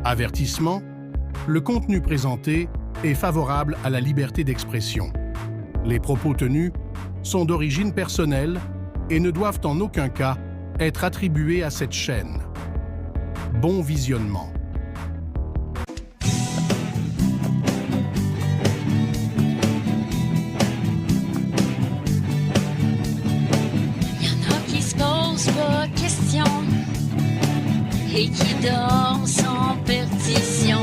Avertissement, le contenu présenté est favorable à la liberté d'expression. Les propos tenus sont d'origine personnelle et ne doivent en aucun cas être attribués à cette chaîne. Bon visionnement. Il y en a qui se posent pas de questions et qui dorment sans perdition.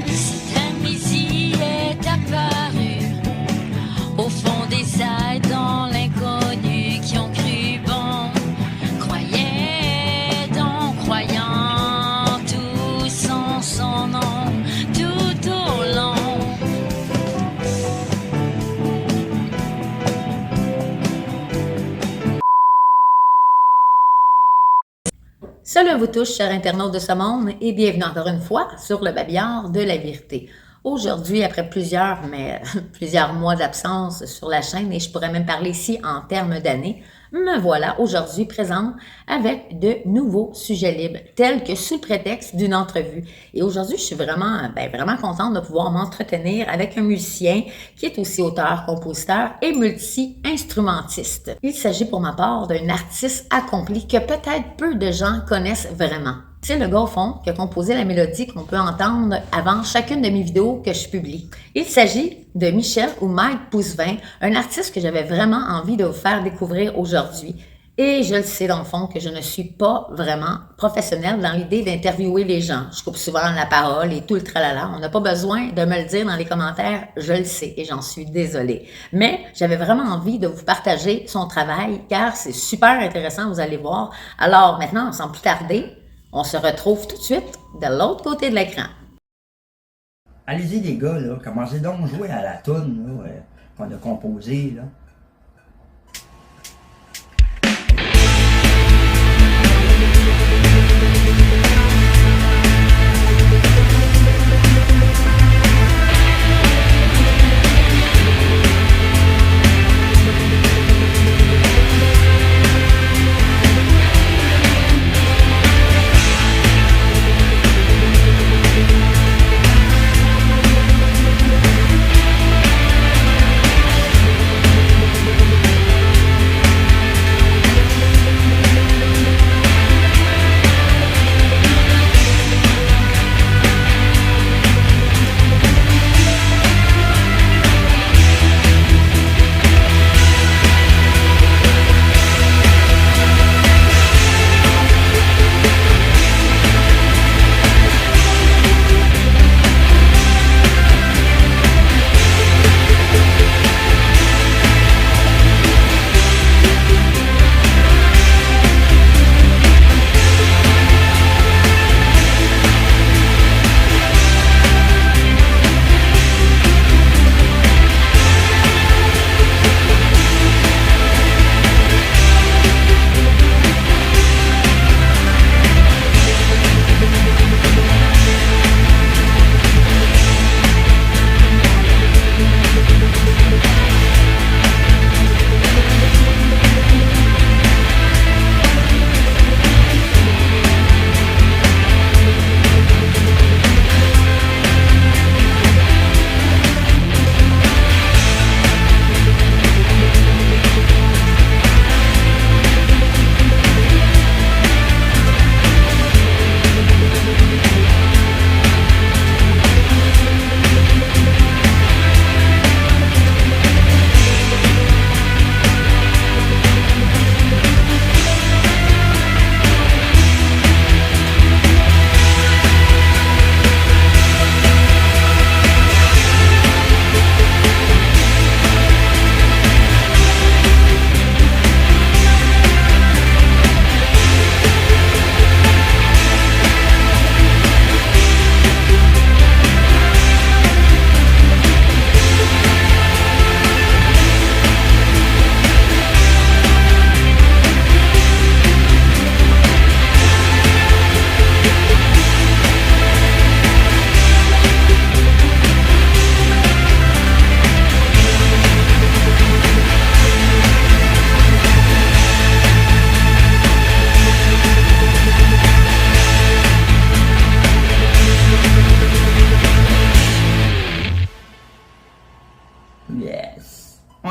Cette amnésie est apparue au fond des ailes dans l'inconnu qui ont cru bon. Croyez donc, croyant tous en son nom tout au long. Salut à vous tous, chers internautes de ce monde, et bienvenue encore une fois sur le babillard de la vérité. Aujourd'hui, après plusieurs mois d'absence sur la chaîne, et je pourrais même parler ici en termes d'années, me voilà aujourd'hui présente avec de nouveaux sujets libres, tels que sous le prétexte d'une entrevue. Et aujourd'hui, je suis vraiment contente de pouvoir m'entretenir avec un musicien qui est aussi auteur, compositeur et multi-instrumentiste. Il s'agit pour ma part d'un artiste accompli que peut-être peu de gens connaissent vraiment. C'est le gars au fond qui a composé la mélodie qu'on peut entendre avant chacune de mes vidéos que je publie. Il s'agit de Michel ou Mike Pousevin, un artiste que j'avais vraiment envie de vous faire découvrir aujourd'hui. Et je le sais dans le fond que je ne suis pas vraiment professionnelle dans l'idée d'interviewer les gens. Je coupe souvent la parole et tout le tralala. On n'a pas besoin de me le dire dans les commentaires, je le sais et j'en suis désolée. Mais j'avais vraiment envie de vous partager son travail car c'est super intéressant, vous allez voir. Alors maintenant, sans plus tarder, on se retrouve tout de suite de l'autre côté de l'écran. Allez-y les gars, là, commencez donc à jouer à la toune qu'on a composée. Là.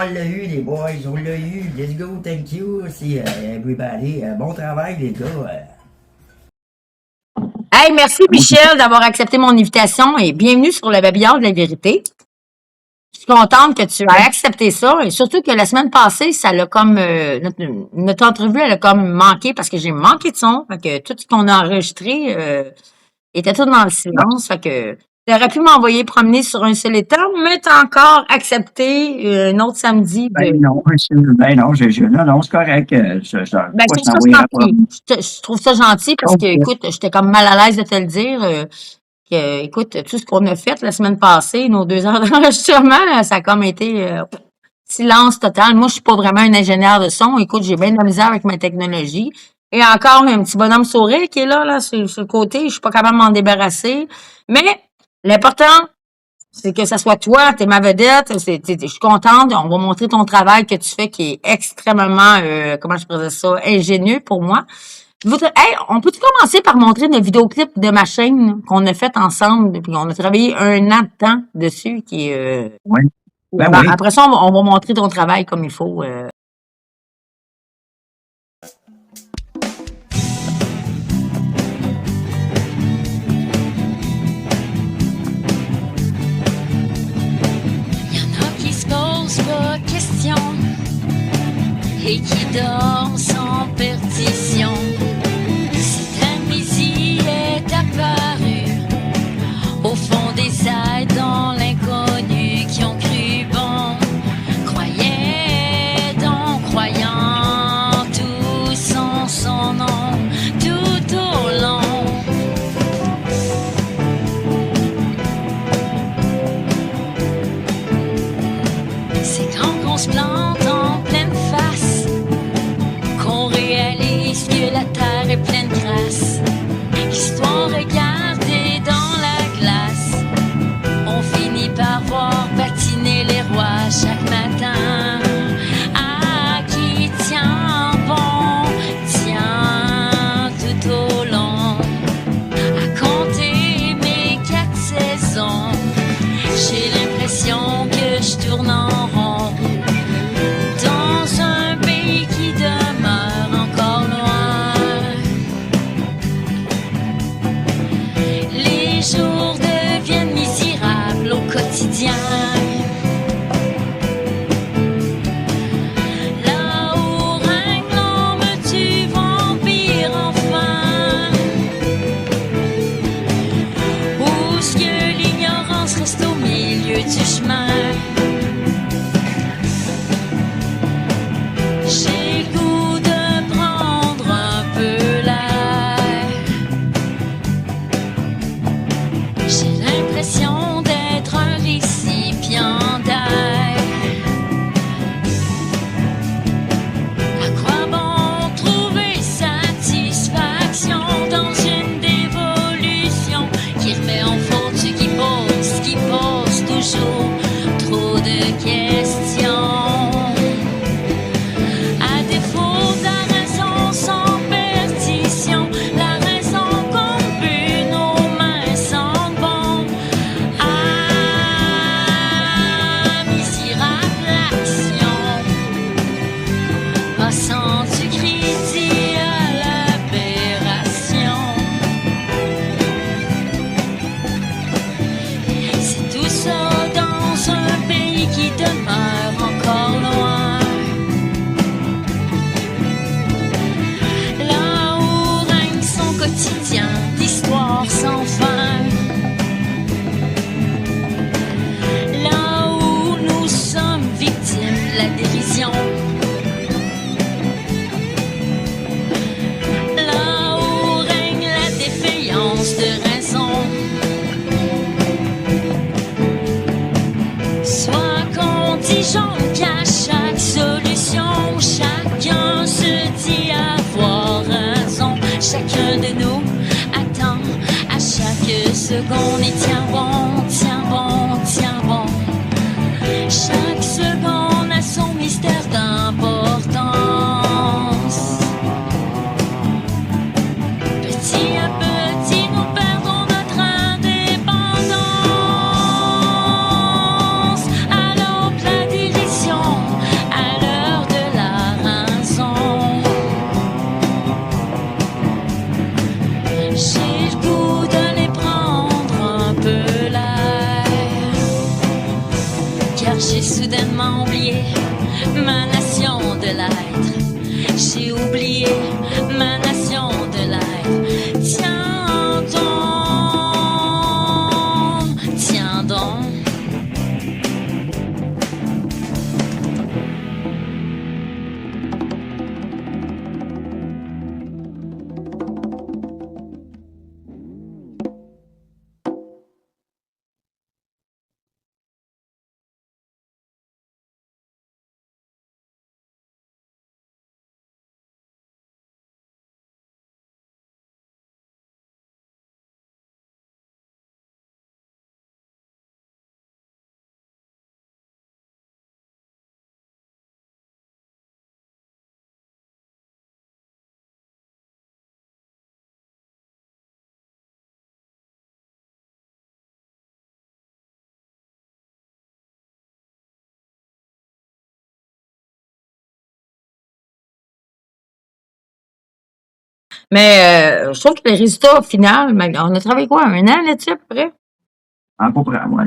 l'a eu, les boys, on l'a eu. Let's go, thank you, c'est everybody. Bon travail, les gars. Hey, merci Michel d'avoir accepté mon invitation et bienvenue sur le babillard de la vérité. Je suis contente que tu aies accepté ça et surtout que la semaine passée, ça l'a comme notre entrevue, elle a comme manqué parce que j'ai manqué de son. Fait que tout ce qu'on a enregistré était tout dans le silence. Fait que tu aurais pu m'envoyer promener sur un seul étang, mais tu as encore accepté un autre samedi. Non, c'est correct. Ben, je trouve ça gentil. Je trouve ça gentil parce que, écoute, j'étais comme mal à l'aise de te le dire. Écoute, tout ce qu'on a fait la semaine passée, nos 2 heures d'enregistrement, ça a comme été silence total. Moi, je suis pas vraiment un ingénieur de son. Écoute, j'ai bien de la misère avec ma technologie. Et encore un petit bonhomme sourire qui est là, sur le côté. Je suis pas capable de m'en débarrasser. Mais l'important, c'est que ça soit toi, t'es ma vedette, je suis contente, on va montrer ton travail que tu fais qui est extrêmement, comment je pourrais dire ça, ingénieux pour moi. Hey, on peut-tu commencer par montrer le vidéoclip de ma chaîne qu'on a fait ensemble, puis on a travaillé 1 an de temps dessus, qui est... Oui. Oui. Après ça, on va montrer ton travail comme il faut. Pas question et qui dort sans perdition. Cette amnésie est apparue au fond des ailes dans l'inconnu qui ont cru bon. Croyez donc, croyant tous en son nom tout au long. On se plante en pleine face, qu'on réalise que la terre est pleine de grâce. L'histoire regardée dans la glace, on finit par voir patiner les rois chaque matin. Ah, qui tient bon, tient tout au long, à compter mes 4 saisons. J'ai l'impression que je tourne en rond dans un pays qui demeure encore loin. Les jours deviennent misérables au quotidien. Là où règne l'homme du vampire enfin, où ce que l'ignorance reste au milieu du chemin. J'ai le goût de prendre un peu l'air. J'ai l'impression d'être un récipiendaire. À quoi bon trouver satisfaction dans une dévolution qui remet en faute ce qui pose toujours trop de questions. D'histoire sans fin, là où nous sommes victimes de la dérision, là où règne la défaillance de raison. Soit qu'on disjonque qu'à chaque solution, chacun se dit avoir raison. Chacun de nous attend à chaque seconde et tiens bon, tiens bon, tiens bon. Chaque seconde a son mystère d'importance. Petit à petit, nous perdons notre indépendance. Alors que la dérision Mais je trouve que le résultat final, on a travaillé quoi, 1 an là-dessus à peu près? À peu près, ouais.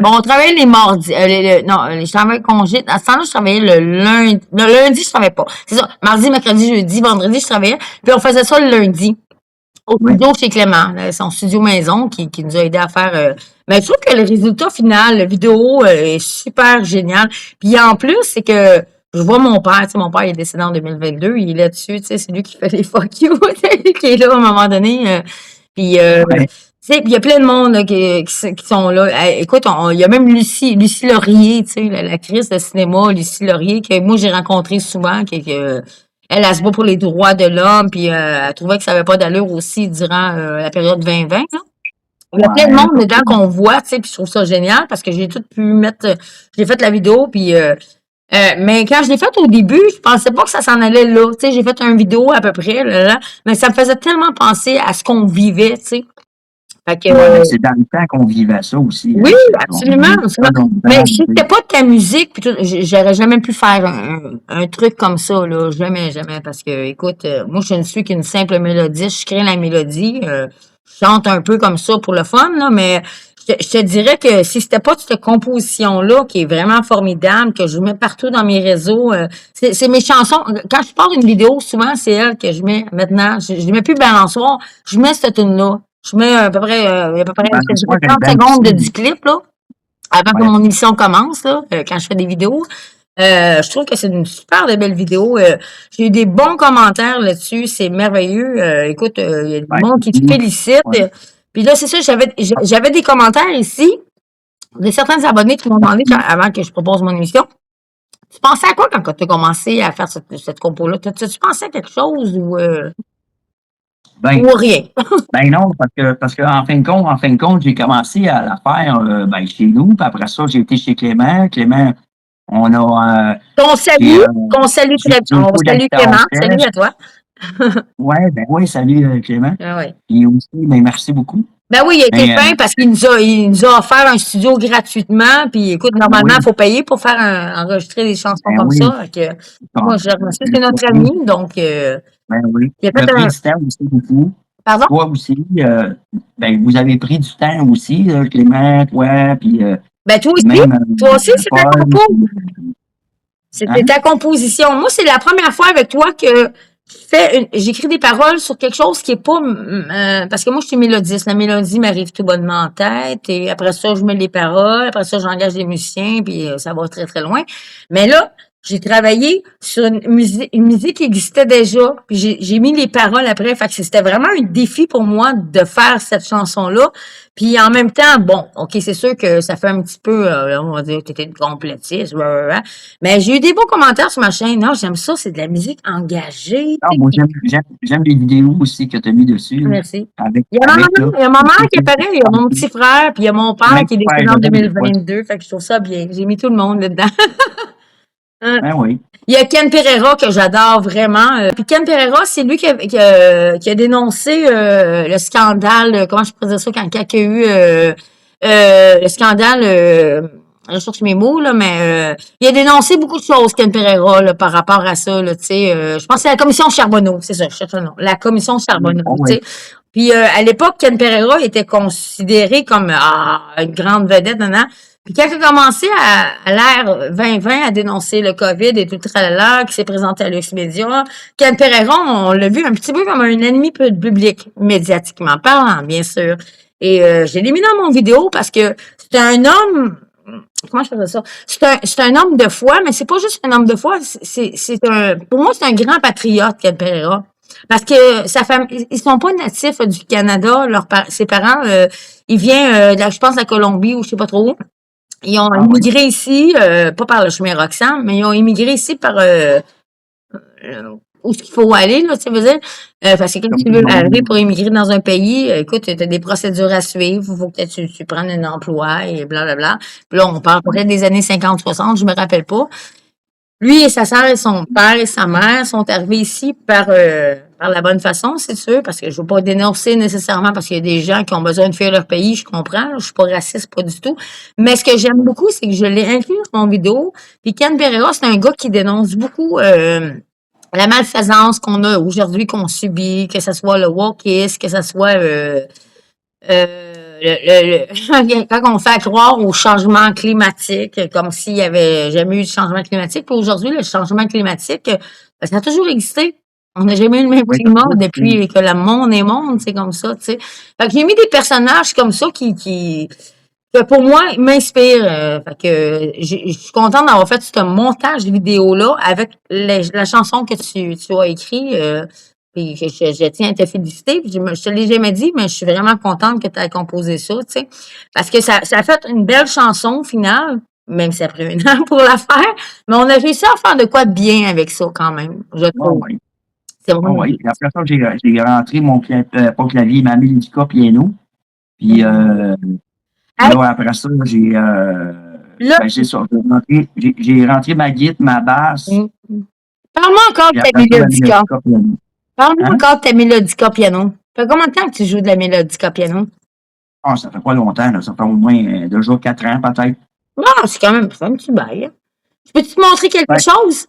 On travaillait les mardis, je travaillais congé. À ce temps-là, je travaillais le lundi. Le lundi, je travaillais pas. C'est ça. Mardi, mercredi, jeudi, vendredi, je travaillais. Puis on faisait ça le lundi. Au studio chez Clément, son studio maison qui nous a aidé à faire. Mais je trouve que le résultat final, la vidéo est super génial. Puis en plus, c'est que je vois mon père, tu sais, mon père il est décédé en 2022, il est là-dessus, tu sais, c'est lui qui fait les fuck you, qui est là à un moment donné. Puis tu sais, il y a plein de monde là, qui sont là. Écoute, il y a même Lucie Laurier, tu sais, l'actrice de cinéma, Lucie Laurier, que moi j'ai rencontré souvent, elle se bat pour les droits de l'homme, puis elle trouvait que ça avait pas d'allure aussi durant la période 2020. Là. Il y a plein de monde dedans qu'on voit, tu sais, puis je trouve ça génial parce que j'ai tout pu mettre. J'ai fait la vidéo, puis mais quand je l'ai faite au début, je pensais pas que ça s'en allait là. Tu sais, j'ai fait une vidéo à peu près, là, mais ça me faisait tellement penser à ce qu'on vivait, tu sais. Fait que, c'est dans le temps qu'on vivait ça aussi. Oui, absolument. Mais si c'était pas de ta musique, puis j'aurais jamais pu faire un truc comme ça, là. Jamais, parce que, écoute, moi, je ne suis qu'une simple mélodiste. Je crée la mélodie. Je chante un peu comme ça pour le fun, là, mais je te dirais que si c'était pas de cette composition-là, qui est vraiment formidable, que je mets partout dans mes réseaux, c'est mes chansons. Quand je parle d'une vidéo, souvent, c'est elle que je mets maintenant. Je mets plus balançoire. Je mets cette tune-là. Je mets à peu près 30 secondes de 10 clips, là, avant que mon émission commence, là, quand je fais des vidéos. Je trouve que c'est une super belle vidéo. J'ai eu des bons commentaires là-dessus. C'est merveilleux. Écoute, il y a du monde qui te félicite. Puis là, c'est ça, j'avais des commentaires ici de certains abonnés qui m'ont demandé avant que je propose mon émission. Tu pensais à quoi quand tu as commencé à faire cette compo-là? Tu pensais à quelque chose ou rien? Non, parce que en fin de compte, j'ai commencé à la faire chez nous, puis après ça, j'ai été chez Clément. Clément, on a qu'on salue Clément, salut à toi. Oui, salut Clément. Ouais. Et aussi, merci beaucoup. Ben oui, il a été fin parce qu'il nous a offert un studio gratuitement. Puis écoute, normalement, il faut payer pour faire enregistrer des chansons comme ça. Que, moi, je remercie, c'est notre ami, donc oui. Il a fait pris du temps aussi beaucoup. Pardon? Toi aussi, vous avez pris du temps aussi, Clément, toi, puis toi aussi, c'est ta compo. C'était ta composition. Moi, c'est la première fois avec toi que j'écris des paroles sur quelque chose qui est pas parce que moi je suis mélodiste, la mélodie m'arrive tout bonnement en tête et après ça je mets les paroles, après ça j'engage des musiciens puis ça va très très loin. Mais là, j'ai travaillé sur une musique qui existait déjà, puis j'ai mis les paroles après, fait que c'était vraiment un défi pour moi de faire cette chanson-là. Puis en même temps, bon, OK, c'est sûr que ça fait un petit peu, on va dire, t'étais une complétiste, mais j'ai eu des beaux commentaires sur ma chaîne. Non, j'aime ça, c'est de la musique engagée. Non, moi, j'aime les vidéos aussi que tu as mis dessus. Merci. Il y a ma mère qui apparaît, il y a mon petit frère, puis il y a mon père qui est décédé en 2022, fait que je trouve ça bien. J'ai mis tout le monde là-dedans. Oui. Il y a Ken Pereira que j'adore vraiment. Puis Ken Pereira, c'est lui qui a dénoncé le scandale, comment je pourrais dire ça, quand il y a eu le scandale, je cherche mes mots, là, mais il a dénoncé beaucoup de choses, Ken Pereira, là, par rapport à ça. Là, je pense que c'est la commission Charbonneau, c'est ça, je cherche le nom. La commission Charbonneau. Tu sais. Puis à l'époque, Ken Pereira était considéré comme une grande vedette, Puis quand il a commencé à l'ère 2020 à dénoncer le COVID et tout le tralala qui s'est présenté à l'Ux-Média, Ken Pereira, on l'a vu un petit peu comme un ennemi public, médiatiquement parlant, bien sûr. Et je l'ai mis dans mon vidéo parce que c'est un homme... Comment je faisais ça? C'est un homme de foi, mais c'est pas juste un homme de foi, pour moi, c'est un grand patriote, Ken Pereira. Parce que sa famille, ils sont pas natifs du Canada, ses parents, ils viennent, je pense, de la Colombie ou je sais pas trop où. Ils ont immigré ici, pas par le chemin Roxham, mais ils ont immigré ici par où il faut aller, là, tu veux dire. Parce que quand tu veux arriver pour immigrer dans un pays, écoute, tu as des procédures à suivre, il faut que tu prennes un emploi et blablabla. Puis là, on parle peut-être des années 50-60, je me rappelle pas. Lui et sa sœur et son père et sa mère sont arrivés ici par la bonne façon, c'est sûr, parce que je veux pas dénoncer nécessairement parce qu'il y a des gens qui ont besoin de fuir leur pays, je comprends, je suis pas raciste, pas du tout. Mais ce que j'aime beaucoup, c'est que je l'ai inclus dans mon vidéo. Puis Ken Pereira, c'est un gars qui dénonce beaucoup la malfaisance qu'on a aujourd'hui, qu'on subit, que ce soit le wokisme, que ce soit quand on fait croire au changement climatique, comme s'il y avait jamais eu de changement climatique. Puis aujourd'hui, le changement climatique, ça a toujours existé. On n'a jamais eu le même Oui, climat oui. depuis que le monde est monde, c'est comme ça, tu sais. Fait que j'ai mis des personnages comme ça que pour moi, m'inspirent. Fait que je suis contente d'avoir fait ce montage vidéo-là avec la chanson que tu as écrite. Puis je tiens à te féliciter. Puis je te l'ai jamais dit, mais je suis vraiment contente que tu aies composé ça, tu sais. Parce que ça a fait une belle chanson au final, même si ça a pris 1 an pour la faire. Mais on a réussi à faire de quoi de bien avec ça quand même, je Ah trouve. oui. C'est Ah vraiment oui. Puis après ça, j'ai rentré mon pas clavier, ma mélodica piano. Puis Hey, là, après ça, là, c'est ça. J'ai rentré ma guitare, ma basse, parle-moi encore puis de ta après ça, la mélodica. mélodica piano. Parle-moi Hein? encore de ta mélodica piano. Ça fait combien de temps que tu joues de la mélodica piano? Ah, ça fait pas longtemps, là. Ça fait au moins déjà 4 ans, peut-être. Ah, c'est quand même ça fait un petit bail. Hein. Peux-tu te montrer quelque Ouais. chose?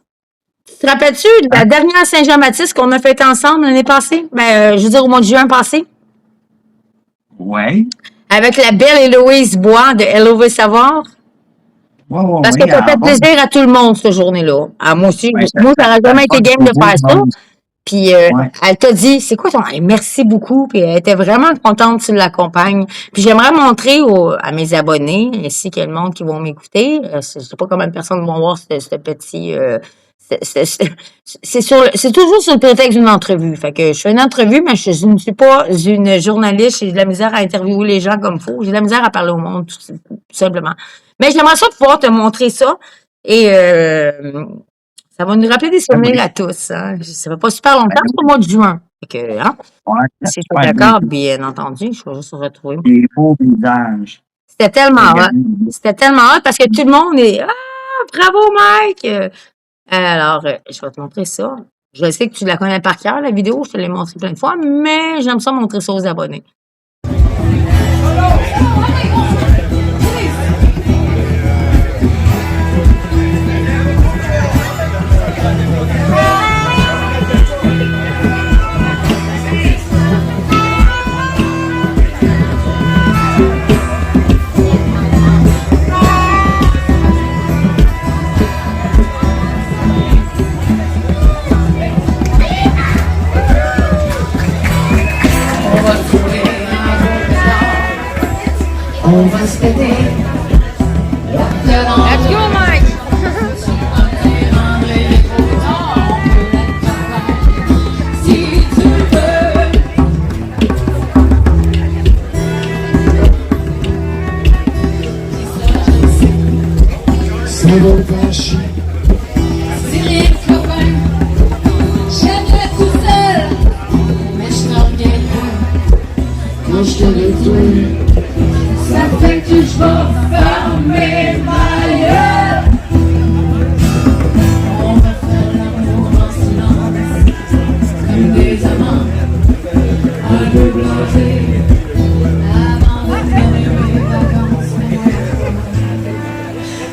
Tu te rappelles-tu de la Hein? dernière Saint-Jean-Baptiste qu'on a faite ensemble l'année passée? Ben, je veux dire au mois de juin passé. Ouais. Avec la belle Héloïse Bois de Elle veut savoir. Ouais, Parce que ouais. ça Ah fait bon? plaisir à tout le monde, cette journée-là. Ah, moi aussi. Ouais, Moi, ça n'aurait jamais été game de beaucoup faire de ça. monde. Puis Ouais. elle t'a dit, c'est quoi ton... Hey, merci beaucoup. Puis elle était vraiment contente que tu l'accompagnes. Puis j'aimerais montrer à mes abonnés, ainsi que le monde qui vont m'écouter, je sais pas combien de personnes vont voir ce petit... c'est toujours sur le prétexte d'une entrevue. Fait que je fais une entrevue, mais je ne suis pas une journaliste. J'ai de la misère à interviewer les gens comme il faut. J'ai de la misère à parler au monde, tout simplement. Mais j'aimerais ça pouvoir te montrer ça. Et ça va nous rappeler des souvenirs à tous. Hein. Ça fait pas super longtemps, c'est au mois de juin. Fait que, hein? Ouais, Si tu es super d'accord, bien. bien entendu, je vais juste retrouver. Des beaux visages. C'était tellement hot. Regardez. C'était tellement hot parce que tout le monde est Ah, bravo Mike! Alors, je vais te montrer ça. Je sais que tu la connais par cœur, la vidéo, je te l'ai montré plein de fois, mais j'aime ça montrer ça aux abonnés. On va se péter. Let's go, Mike! Si tu veux. Ça va pas chier. C'est rien de copain. J'aimerais tout seul. Mais je n'en reviens pas. Quand je te retrouve. Ça fait que je vais fermer ma gueule. On va faire l'amour en silence, comme des amants, un peu blasés, avant de fermer mes vacances.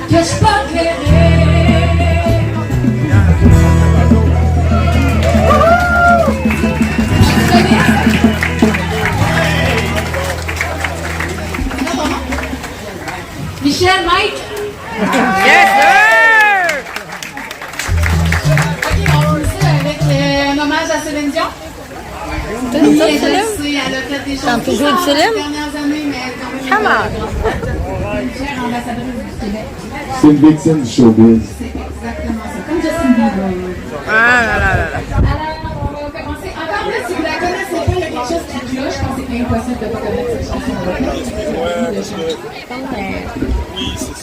Que je peux éclairer. Michel, Mike? Yes, sir! Ok, on finit ça avec un hommage à Céline Dion. Oui, elle a fait des choses T'as toujours bizarres de Céline? les dernières années, mais quand même Come on! une chère ambassadrice du Québec. C'est une victime du showbiz. C'est exactement ça, comme Justin Bieber. Ah là là là là. Alors, on va commencer. Encore là, si vous la connaissez pas, il y a quelque chose qui cloche. Je pense que c'est impossible de ne pas connaître cette chanson-là.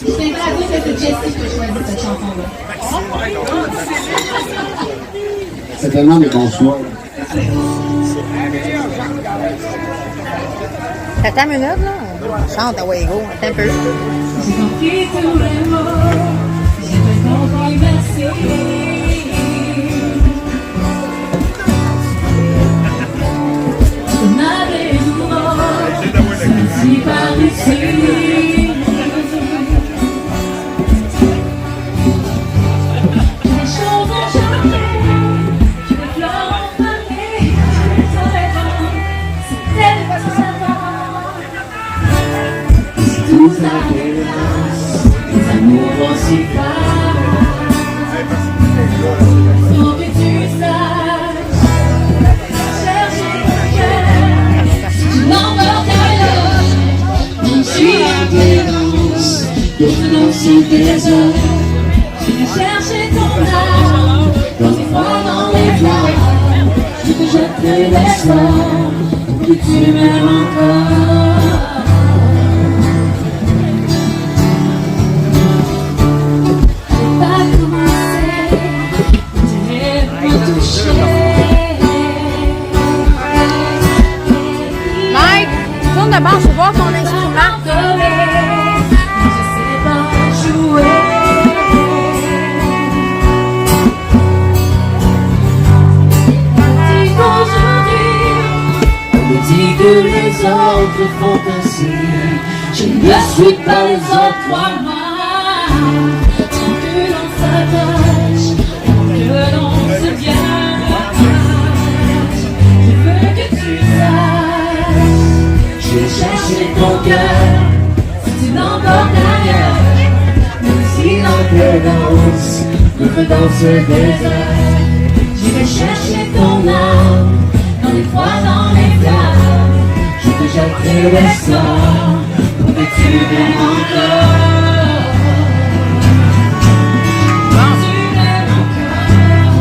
Je tiendrai à dire que c'est Jessie qui a choisi cette chanson-là. C'est tellement des bons soirs. T'attends une minute, là? Chante, ah ouais, go, attends un peu. J'ai compris tous les mots, j'ai tout compris, merci. N'avez je suis par ici. Les choses ont changé, indifférence, des amours aussi forts. Faut que tu saches, chercher ton cœur, si tu l'emportes ailleurs, même si indifférence, défense et désert. Je vais chercher ton âme, dans les froids, dans les flammes. Je te jetterai les sorts, pour que tu m'aimes encore. J'ai pas commencé, t'es me toucher. Mike, tourne de bord, je veux voir ton instrument. Je sais pas jouer. On me dit que les autres font ainsi. Je ne suis pas les autres, moi-même. Tant que l'on s'attache, tant que l'on se vient. Je veux que tu saches, je vais chercher ton cœur. Si tu l'emportes ailleurs, même si l'intolérance me fait dans ce désert. Je vais chercher ton âme, dans les froids, dans les flammes. Je te jetterai les sorts, pour que tu m'aimes encore. Tu m'aimes encore.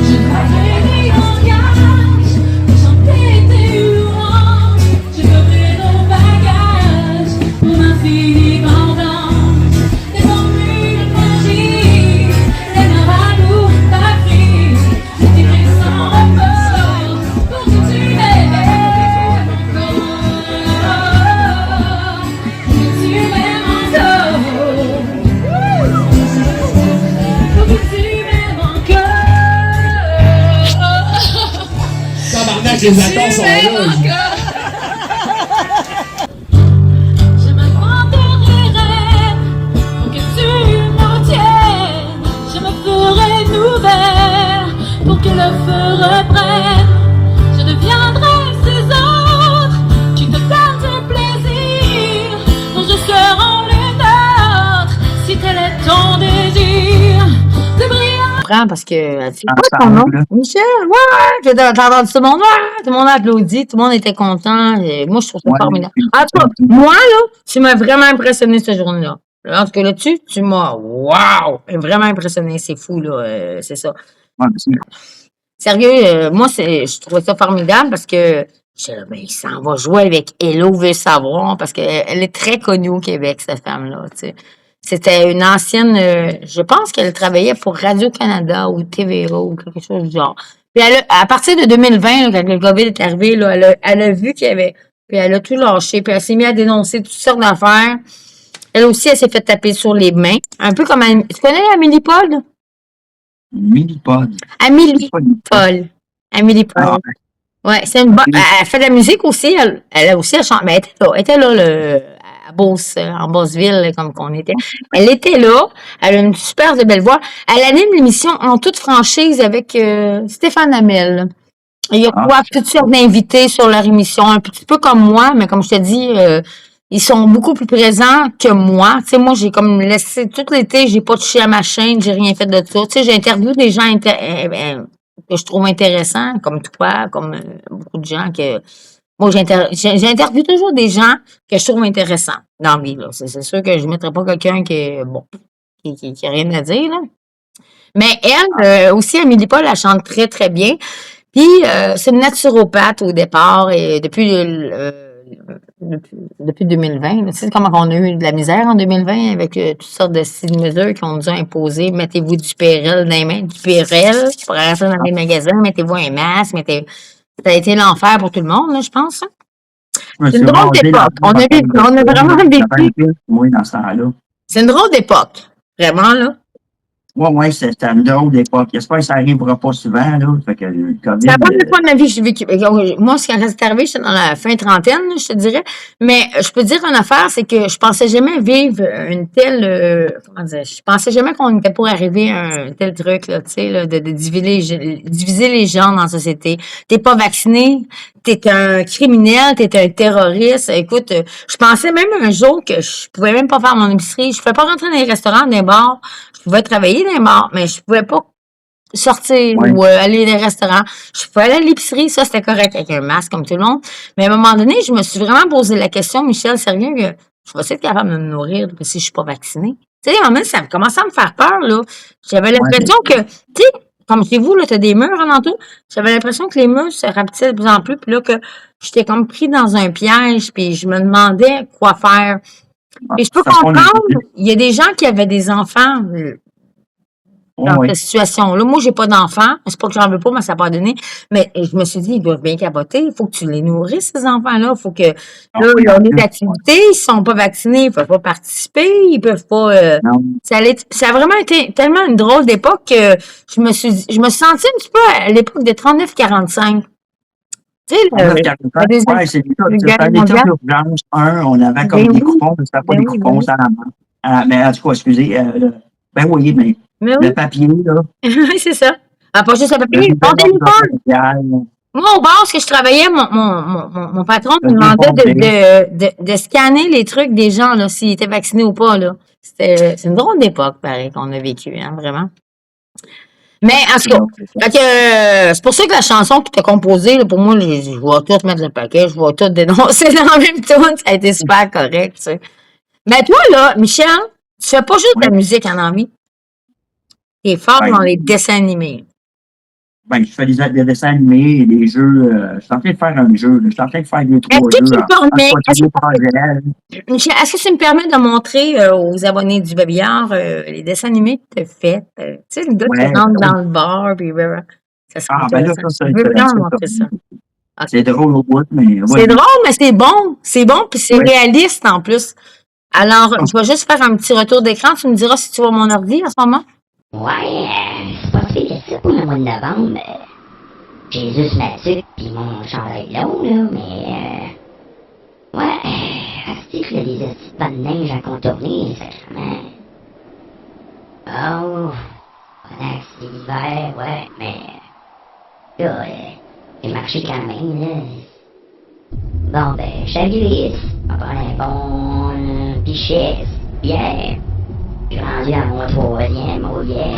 Je ferai des langages, pour chanter tes louanges. Je ferai nos bagages, mon infini vendange. Des formules magiques, des marabouts pas pris. Je dirai sans repos, pour que tu m'aimes encore. Que tu m'aimes encore. Pour que tu m'aimes encore. Tabarnak, les accords sont là. Je me m'enterrerai pour que tu m'en tiennes. Je me ferai nouvelle pour que le feu reprenne. Je deviendrai ces autres qui te donnent du plaisir. Dont je serai le nôtre si tel est ton désir. De brillant. Prends parce que c'est quoi Ah, ton nom? là. Michel, ouais! T'as entendu tout le monde? Ouais! Tout le monde a applaudi, tout le monde était content. Et moi, je trouve ça Ouais. formidable. En tout cas, moi, là, tu m'as vraiment impressionné cette journée-là. En tout cas, là-dessus, tu m'as, wow! Vraiment impressionné. C'est fou, là. C'est ça. Ouais, c'est- Sérieux, moi, je trouvais ça formidable parce que je disais, ben, il s'en va jouer avec Hello veut savoir parce qu'elle est très connue au Québec, cette femme-là, tu sais. C'était une ancienne, je pense qu'elle travaillait pour Radio-Canada ou TVA ou quelque chose du genre. Puis à partir de 2020, là, quand le COVID est arrivé, là, elle a vu qu'il y avait, puis elle a tout lâché, puis elle s'est mise à dénoncer toutes sortes d'affaires. Elle aussi, elle s'est fait taper sur les mains. Un peu comme, tu connais Amélie Paul? Mini-pod. Amélie Paul. Amélie Paul. Ah, Ouais, c'est une bonne. Elle fait de la musique aussi. Elle a aussi, elle chante. Mais elle était là, à Beauce, en Beauceville, comme qu'on était. Elle était là. Elle a une super de belle voix. Elle anime l'émission En toute franchise avec Stéphane Hamel. Il y a Ah. quoi, toutes sortes d'invités sur leur émission, un petit peu comme moi, mais comme je te dis, ils sont beaucoup plus présents que moi. Tu sais, moi, j'ai comme laissé tout l'été, j'ai pas touché à ma chaîne, j'ai rien fait de ça. Tu sais, j'ai interviewé des gens que je trouve intéressants, comme toi, comme beaucoup de gens que moi, j'interviewe toujours des gens que je trouve intéressants dans la vie, là. C'est sûr que je mettrai pas quelqu'un qui a rien à dire, là. Mais elle, aussi, Amélie Paul, elle chante très, très bien. Puis, c'est une naturopathe au départ et depuis 2020. Tu sais comment on a eu de la misère en 2020 avec toutes sortes de mesures qu'on nous a imposées. Mettez-vous du PRL dans les mains, du PRL pour rentrer dans les magasins, mettez-vous un masque, ça a été l'enfer pour tout le monde, là, je pense. Hein. C'est une drôle d'époque. On a vraiment vécu. Oui, dans ce temps-là. C'est une drôle d'époque. Vraiment, là. Oui, c'était une drôle d'époque. J'espère que ça n'arrivera pas souvent, là. Fait que le COVID. C'est la première fois de ma vie que j'ai vécu. Moi, quand c'est arrivé, j'étais dans la fin trentaine, là, je te dirais. Mais je peux te dire une affaire, c'est que je pensais jamais vivre une telle, comment dire, je pensais jamais qu'on était pour arriver à un tel truc, là, tu sais, là, de diviser les gens dans la société. T'es pas vacciné, t'es un criminel, t'es un terroriste. Écoute, je pensais même un jour que je pouvais même pas faire mon épicerie. Je pouvais pas rentrer dans les restaurants, dans les bars. Je pouvais travailler dans les bars, mais je pouvais pas sortir Ouais. ou aller dans les restaurants. Je pouvais aller à l'épicerie, ça c'était correct avec un masque comme tout le monde. Mais à un moment donné, je me suis vraiment posé la question, Michel, sérieux, je vais être capable de me nourrir si je suis pas vaccinée. Tu sais, en même ça commençait à me faire peur, là. J'avais l'impression que, tu sais, comme chez vous, là, t'as des murs alentour. J'avais l'impression que les murs se rapetissaient de plus en plus, puis là, que j'étais comme pris dans un piège, puis je me demandais quoi faire. Et je peux Ça se comprendre, comprend. il y a des gens qui avaient des enfants dans Oui. cette situation-là. Moi, j'ai pas d'enfants. C'est pas que j'en veux pas, mais ça n'a pas donné. Mais je me suis dit, ils doivent bien capoter. Il faut que tu les nourrisses, ces enfants-là. Il faut que, là, ils ont des activités. Ils sont pas vaccinés. Ils peuvent pas participer. Ils peuvent pas, Non. ça a vraiment été tellement une drôle d'époque que je me suis sentie un petit peu à l'époque de 39-45. Tu sais, la deuxième Ouais, c'est ça. Guerre C'était un état mondiale. d'urgence. On avait comme Ben des oui. coupons, mais c'était pas Ben des oui, coupons, ben oui. c'était à la main. Mais en tout cas, excusez. Ben oui, mais Mais oui. le papier, là. Oui, c'est ça. Ah, pas juste le papier. le Ton téléphone. social, Moi, au bar, ce que je travaillais, mon patron me Le demandait de scanner les trucs des gens, là, s'ils étaient vaccinés ou pas, là. C'est une drôle d'époque, pareil, qu'on a vécu, hein, vraiment. Mais, en tout cas, fait que, c'est pour ça que la chanson qui t'a composée, là, pour moi, je vais tout mettre le paquet, je vais tout dénoncer dans la même tune, ça a été super correct, tu sais. Mais toi, là, Michel, tu fais pas juste de la musique en envie. T'es fort Ben, dans les dessins animés. Ben, je fais des dessins animés, des jeux. Je suis en train de faire un jeu. Je suis en train de faire deux, trois Est-ce que jeux. tu me permets, Projets. Michel, est-ce que tu me permets de montrer aux abonnés du Babillard les dessins animés que tu as faits? Tu sais, le gars qui Ouais, rentre ben dans le bar, puis ça serait Ah, ben là, intéressant. ça, Je c'est veux vraiment intéressant. montrer ça. Ok. C'est drôle au bout, mais. C'est ouais. drôle, mais c'est bon. C'est bon, puis c'est Ouais. réaliste en plus. Alors, je vais juste faire un petit retour d'écran. Tu me diras si tu vois mon ordi en ce moment. Ouais, c'est pas pire que ça pour le mois de novembre. J'ai juste ma tuque pis mon chandail long, là, mais ouais, rester que des petits pas de neige à contourner, sacrément. Oh, pendant que c'est l'hiver, ouais, mais là, j'ai marché quand même, là. Bon, ben, je glisse, on prend un bon pichet, bière. J'ai rendu à mon troisième, oh yeah.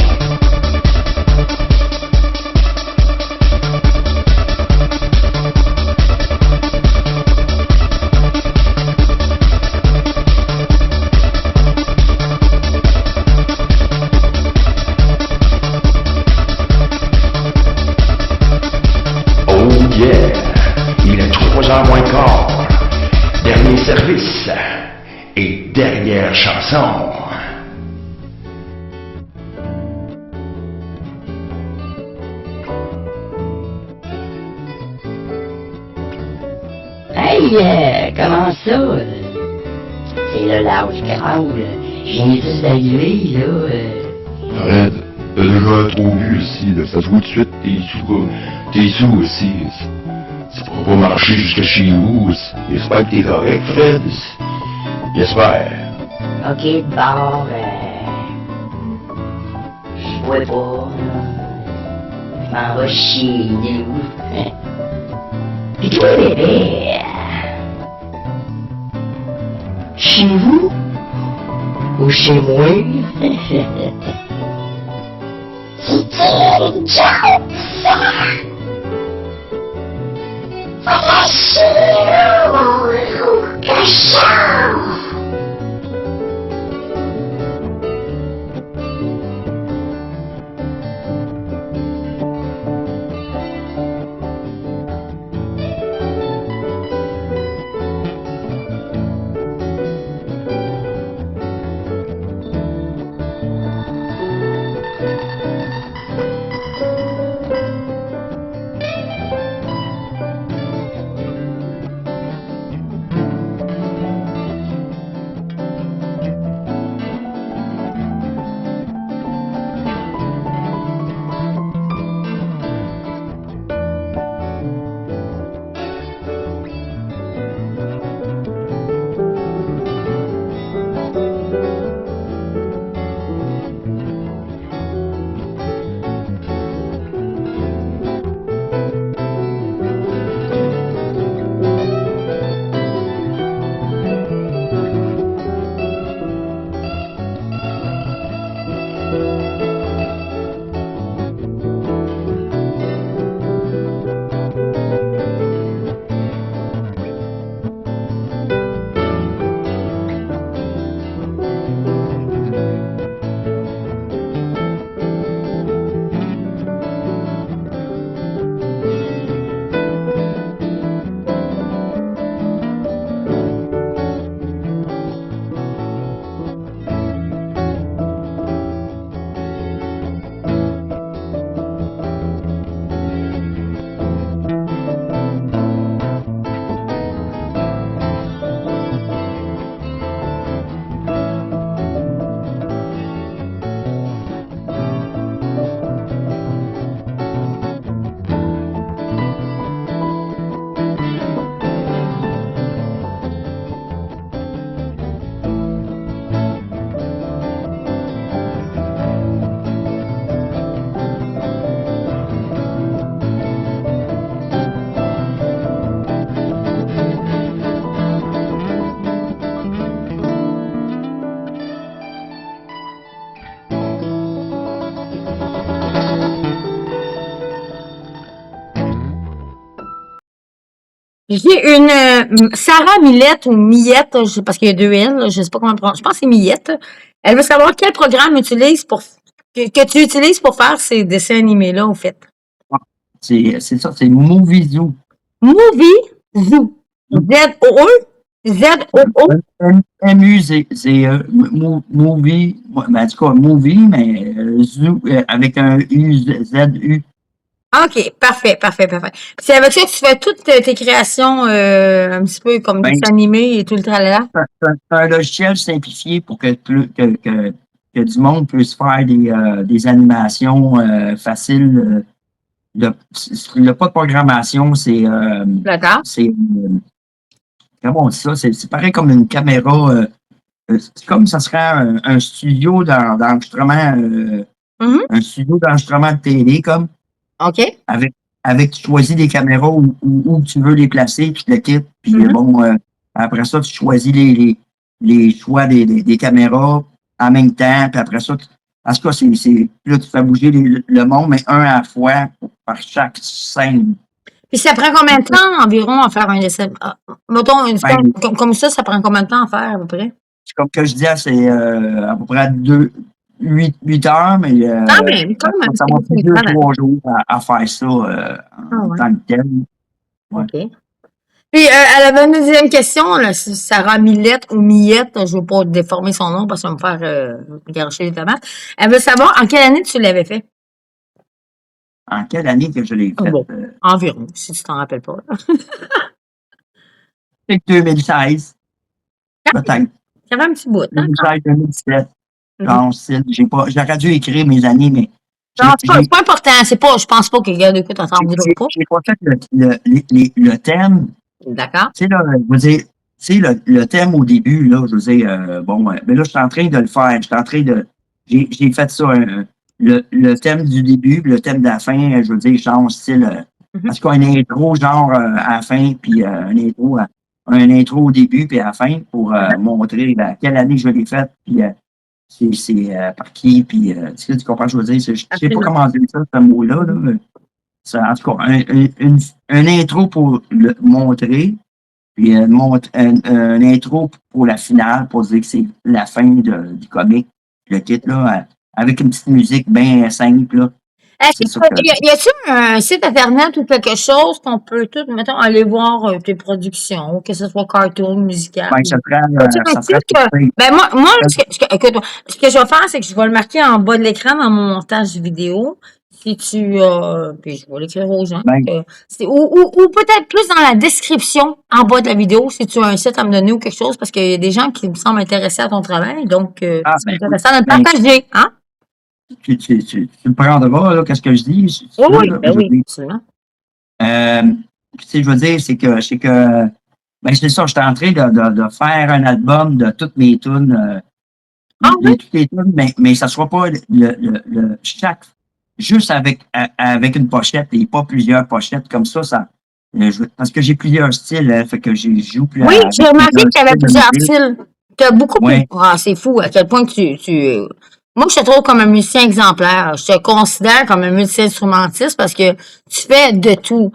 Oh yeah, il est 3h moins quart. Dernier service et dernière chanson. Hey, comment ça? C'est là l'âge grave, là. Je viens juste d'arriver, là. Arrête, t'as déjà trop vu ici, là. Ça se voit tout de suite, t'es sous aussi. Ça pourra pas marcher jusqu'à chez vous. J'espère que t'es correct, Fred. J'espère. Ok, de bord, je bois pas, là. Je m'en vais chier, nous. Pis toi, bébé, chez vous? Ou chez moi? C'était une chance! Voilà chez mon cochon! J'ai une Sarah Millette ou Millette, parce qu'il y a deux L, là, je sais pas comment prendre. Je pense que c'est Millette. Elle veut savoir quel programme que tu utilises pour faire ces dessins animés-là, au fait. C'est ça, c'est Moviezoo. Movie Zoo. Z-O-E? Z-O-O? M-U-Z-E. Movie. Ben, en tout cas, movie, mais zoo avec un U-Z-U. OK, parfait. Puis c'est avec ça que tu fais toutes tes créations un petit peu comme Ben, dessins animés et tout le tralala? c'est un logiciel simplifié pour que du monde puisse faire des animations faciles. Il n'y a pas de programmation, D'accord. comment on dit ça? C'est pareil comme une caméra. C'est comme ça serait un studio d'enregistrement, Mhm. un studio d'enregistrement de télé, comme OK. avec tu choisis des caméras où tu veux les placer, tu le quittes, puis Mhm. bon, après ça, tu choisis les choix des caméras en même temps, puis après ça, en tout cas, là, tu fais bouger le monde, mais un à la fois par chaque scène. Puis ça prend combien de temps environ à faire un dessin? Mettons, une Ben, scène comme ça prend combien de temps à faire à peu près? comme que je disais, c'est à peu près 8 heures, mais Quand même, ça c'est m'a beaucoup pris de temps. 2-3 jours à faire ça en ouais. tant que tel. Ouais. OK. Puis elle avait une deuxième question, là, Sarah Millette ou Millette, je ne veux pas déformer son nom parce que ça va me faire garocher les tomates. Elle veut savoir en quelle année tu l'avais fait? En quelle année que je l'ai fait? Bon, environ, si tu t'en rappelles pas. C'est 2016. Peut-être. Ça fait un petit bout, hein? 2016, 2017. J'aurais dû écrire mes années, mais. Non, c'est pas important. Je pense pas que le gars de écoute, on t'en voudra pas. J'ai pas fait le thème. D'accord. Tu sais, là, je veux dire, tu sais, le thème au début, là, je veux dire, bon, mais là, je suis en train de le faire. Je suis en train de. J'ai fait ça, le thème du début, le thème de la fin, je veux dire, genre, style. Parce qu'il y a une intro, genre, à la fin, puis un intro au début, puis à la fin, pour montrer quelle année je l'ai faite, puis c'est par qui, puis tu comprends ce que je veux dire? Je sais pas comment dire ça, ce mot-là. Là. En tout cas, un intro pour le montrer, puis un intro pour la finale, pour dire que c'est la fin du comic, le titre, là, avec une petite musique bien simple. Là. Y a-t-il un site internet ou quelque chose qu'on peut tout, mettons, aller voir tes productions, que ce soit cartoon, musical? Ben, ça prend. Ben, moi, écoute, ce que je vais faire, c'est que je vais le marquer en bas de l'écran dans mon montage vidéo. Si tu, puis je vais l'écrire aux gens. Ou peut-être plus dans la description en bas de la vidéo, si tu as un site à me donner ou quelque chose, parce qu'il y a des gens qui me semblent intéressés à ton travail. Donc, c'est intéressant de le partager, hein? Tu le prendras, là, qu'est-ce que je dis? Oui, absolument. Tu sais, je veux dire, c'est que, ben, c'est ça, j'étais en train de faire un album de toutes mes tunes, toutes les tunes, mais ça ne sera pas juste avec une pochette et pas plusieurs pochettes comme ça, parce que j'ai plusieurs styles, fait que je joue plus. Oui, j'ai remarqué que tu avais plusieurs styles. Tu as beaucoup plus. Ah, c'est fou à quel point que moi, je te trouve comme un musicien exemplaire. Je te considère comme un multi-instrumentiste parce que tu fais de tout.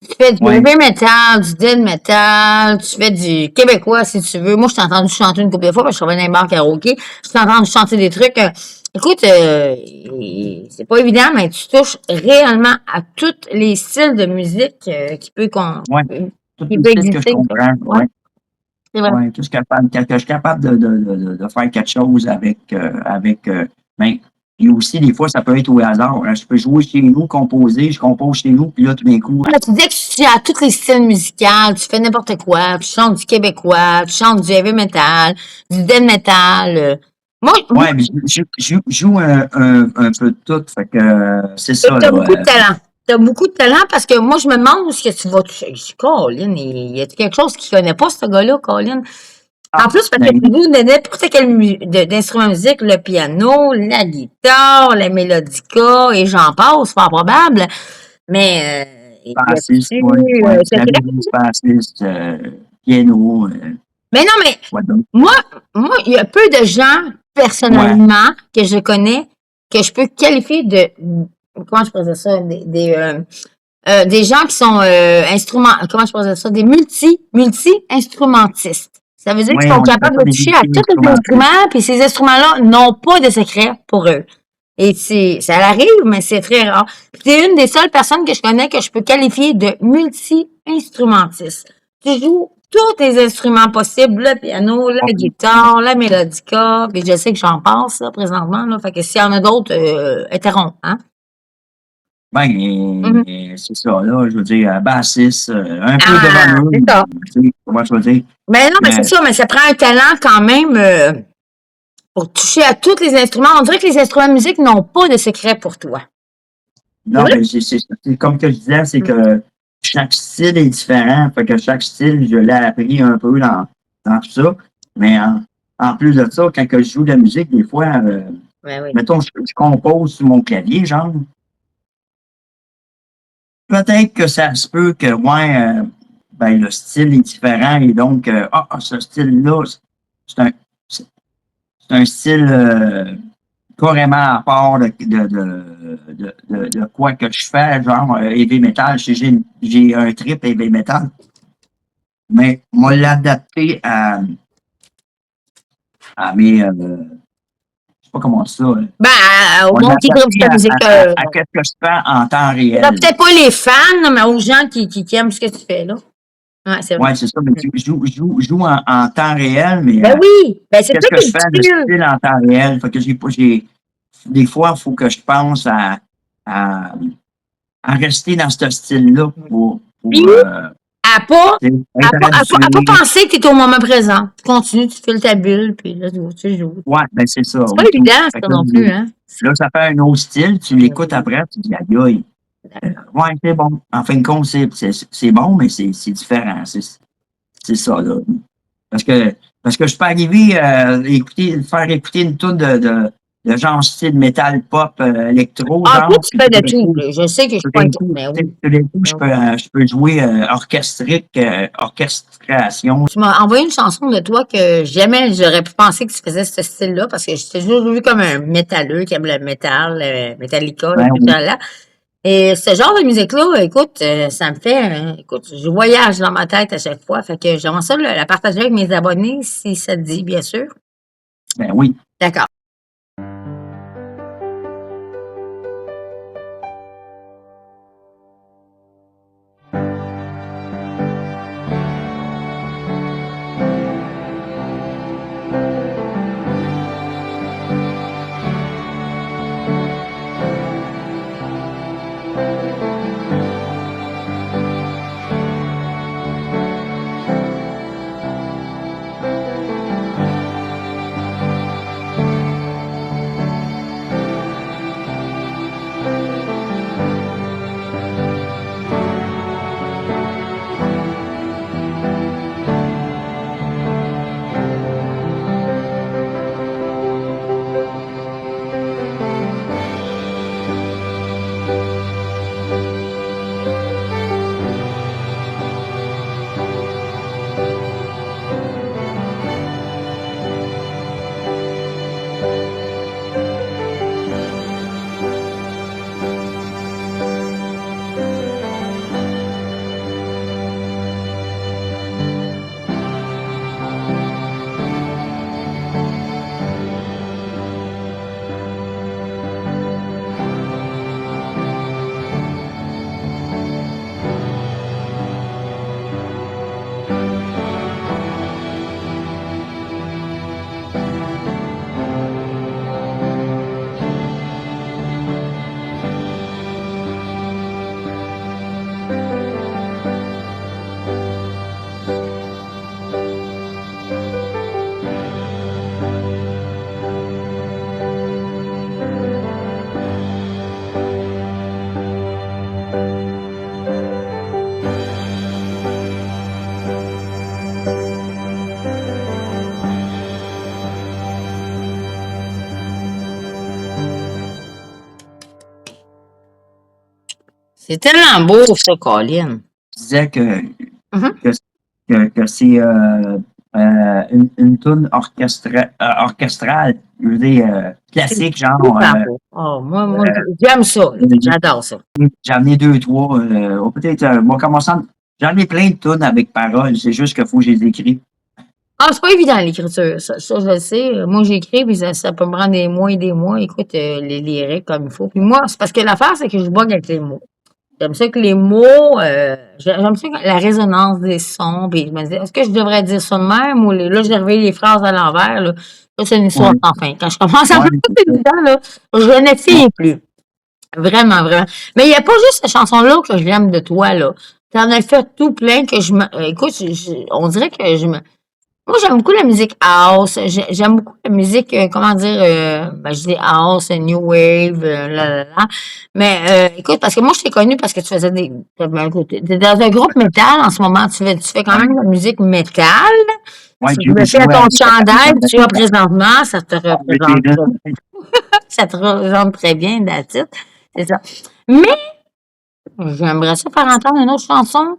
Tu fais du heavy metal, du death metal, tu fais du québécois si tu veux. Moi, je t'ai entendu chanter une couple de fois parce que je travaille dans les bars karaoké. Je t'ai entendu chanter des trucs. Écoute, c'est pas évident, mais tu touches réellement à tous les styles de musique qui peut exister. Que je comprends, ouais, que je suis capable de faire quelque chose avec ben, et aussi, des fois, ça peut être au hasard. Hein. Je peux jouer chez nous, composer, je compose chez nous, puis là, tout d'un coup. Tu dis que tu as tous les styles musicaux, tu fais n'importe quoi, tu chantes du québécois, tu chantes du heavy metal, du death metal. Mais je joue un peu de tout, fait que c'est ça. Tu as beaucoup de talent. Tu as beaucoup de talent parce que moi, je me demande où est-ce que tu vas toucher. Colin, il y a quelque chose qu'il ne connaît pas, ce gars-là, Colin. En plus, parce que tu joues de n'importe quel d'instrument de musique, le piano, la guitare, la mélodica, et j'en passe, fort probable. Mais, bassiste, piano. Mais non, mais moi, il y a peu de gens, personnellement, que je connais, que je peux qualifier de, comment je pourrais dire ça, des gens qui sont comment je pourrais dire ça, des multi-instrumentistes. Ça veut dire Oui, qu'ils sont on appelle capables ça de des toucher à tous les multi-instrumentistes. instruments, puis ces instruments-là n'ont pas de secret pour eux. Et ça arrive, mais c'est très rare. Puis t'es une des seules personnes que je connais que je peux qualifier de multi-instrumentiste. Tu joues tous les instruments possibles, le piano, la guitare, la mélodica, puis je sais que j'en passe, là, présentement, là. Fait que s'il y en a d'autres, interromps, hein? Ben, c'est ça, là, je veux dire, bassiste, un peu de Ah, runner, c'est ça. tu sais, comment je veux dire. Ben non, mais Mais c'est ça, mais ça prend un talent quand même pour toucher à tous les instruments. On dirait que les instruments de musique n'ont pas de secret pour toi. non, vrai? mais c'est comme que je disais, c'est que chaque style est différent. Fait que chaque style, je l'ai appris un peu dans tout ça. Mais en plus de ça, quand que je joue de la musique, des fois, Ben oui. mettons, je compose sur mon clavier, genre. Peut-être que ça se peut que, ben, le style est différent et donc, ce style-là, c'est un, c'est un style carrément à part de quoi que je fais, genre heavy metal. J'ai un trip heavy metal, mais moi l'adapter à mes, je sais pas comment ça, Ben, au on monde qui écoute l'adapter ta musique, à qu'est-ce que je fais en temps réel. peut-être pas les fans, là, mais aux gens qui aiment ce que tu fais, là. Ouais, c'est vrai. Ouais, c'est ça, mais je joue en temps réel, mais Ben oui! Ben, c'est qu'est-ce ça que qui je est fais de difficile. style en temps réel? Fait que des fois, il faut que je pense à rester dans ce style-là pour Puis, à pas, être à pas, à pas habitué. penser que tu es au moment présent. Tu continues, tu files ta bulle, puis là, tu joues. Ouais, ben c'est ça. C'est pas Oui. évident, Fait ça que non plus, hein? là, ça fait un autre style, tu l'écoutes après, tu te dis, aïe, aïe. Ouais, c'est bon. En fin de compte, c'est bon, mais c'est différent. C'est ça, là. Parce que je peux arriver faire écouter une toune de genre style métal pop électro, Ah, toi, genre, tu puis fais tout de d'un tout, coup, là. Je sais que je suis tout pas d'un inquiète, coup, mais tu sais, oui. tout d'un coup, je peux jouer orchestration. Tu m'as envoyé une chanson de toi que jamais j'aurais pu penser que tu faisais ce style-là, parce que je t'ai toujours vu comme un métalleux qui aime le métal, Metallica, Ben tout oui. ça là. Et ce genre de musique-là, écoute, ça me fait, écoute, je voyage dans ma tête à chaque fois. Fait que j'aimerais ça la partager avec mes abonnés, si ça te dit, bien sûr. Ben oui. D'accord. C'est tellement beau, ça, Colin. Je disais Mhm. que c'est une toune orchestrale, je veux dire, classique, genre. Moi, j'aime ça. J'adore ça. J'en ai 2, 3. Peut-être, moi, commençant. J'en ai plein de tunes avec paroles. C'est juste qu'il faut que je les écrive. Ah, c'est pas évident l'écriture. Ça, je le sais. Moi, j'écris, puis ça peut me prendre des mois et des mois. Écoute, les lyriques comme il faut. Puis moi, c'est parce que l'affaire, c'est que je bug avec les mots. J'aime ça que les mots, j'aime ça que la résonance des sons. Puis je me dis, est-ce que je devrais dire ça de même ou là, j'ai réveillé les phrases à l'envers, là. Ça, c'est une histoire sans fin. Quand je commence à faire tout évident, là, je ne finis plus. Vraiment, vraiment. Mais il n'y a pas juste cette chanson-là que je l'aime de toi, là. T'en as fait tout plein que écoute, on dirait que moi, j'aime beaucoup la musique house. J'aime beaucoup la musique, comment dire, je dis house, new wave, Mais, écoute, parce que moi, je t'ai connu parce que tu faisais t'es dans un groupe métal en ce moment. Tu fais quand même de la musique métal. Ouais, Tu me fais ton chandail, tu as présentement, ça te représente. Ça te représente très bien, that's it. C'est ça. Mais, j'aimerais ça faire entendre une autre chanson.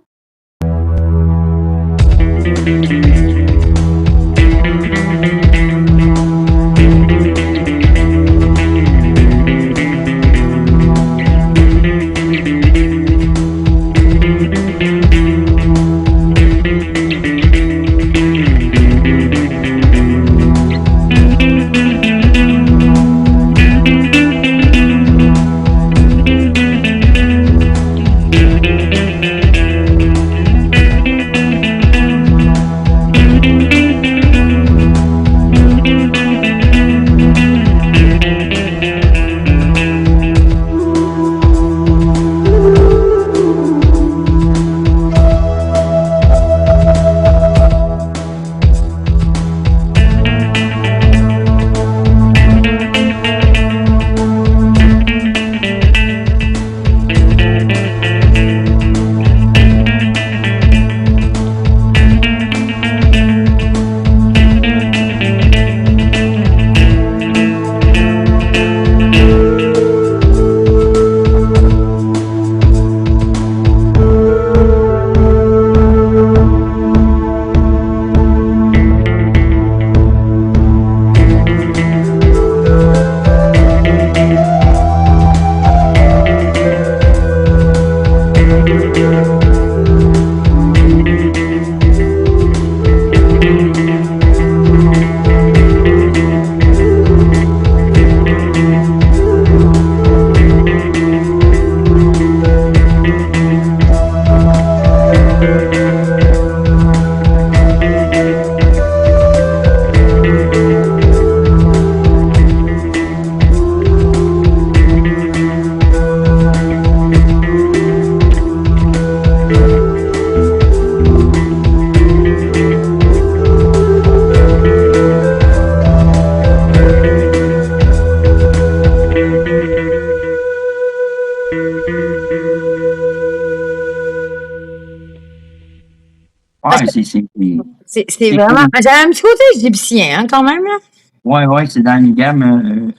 C'est vraiment. J'avais un petit côté égyptien, hein, quand même, là. Ouais, c'est dans une gamme.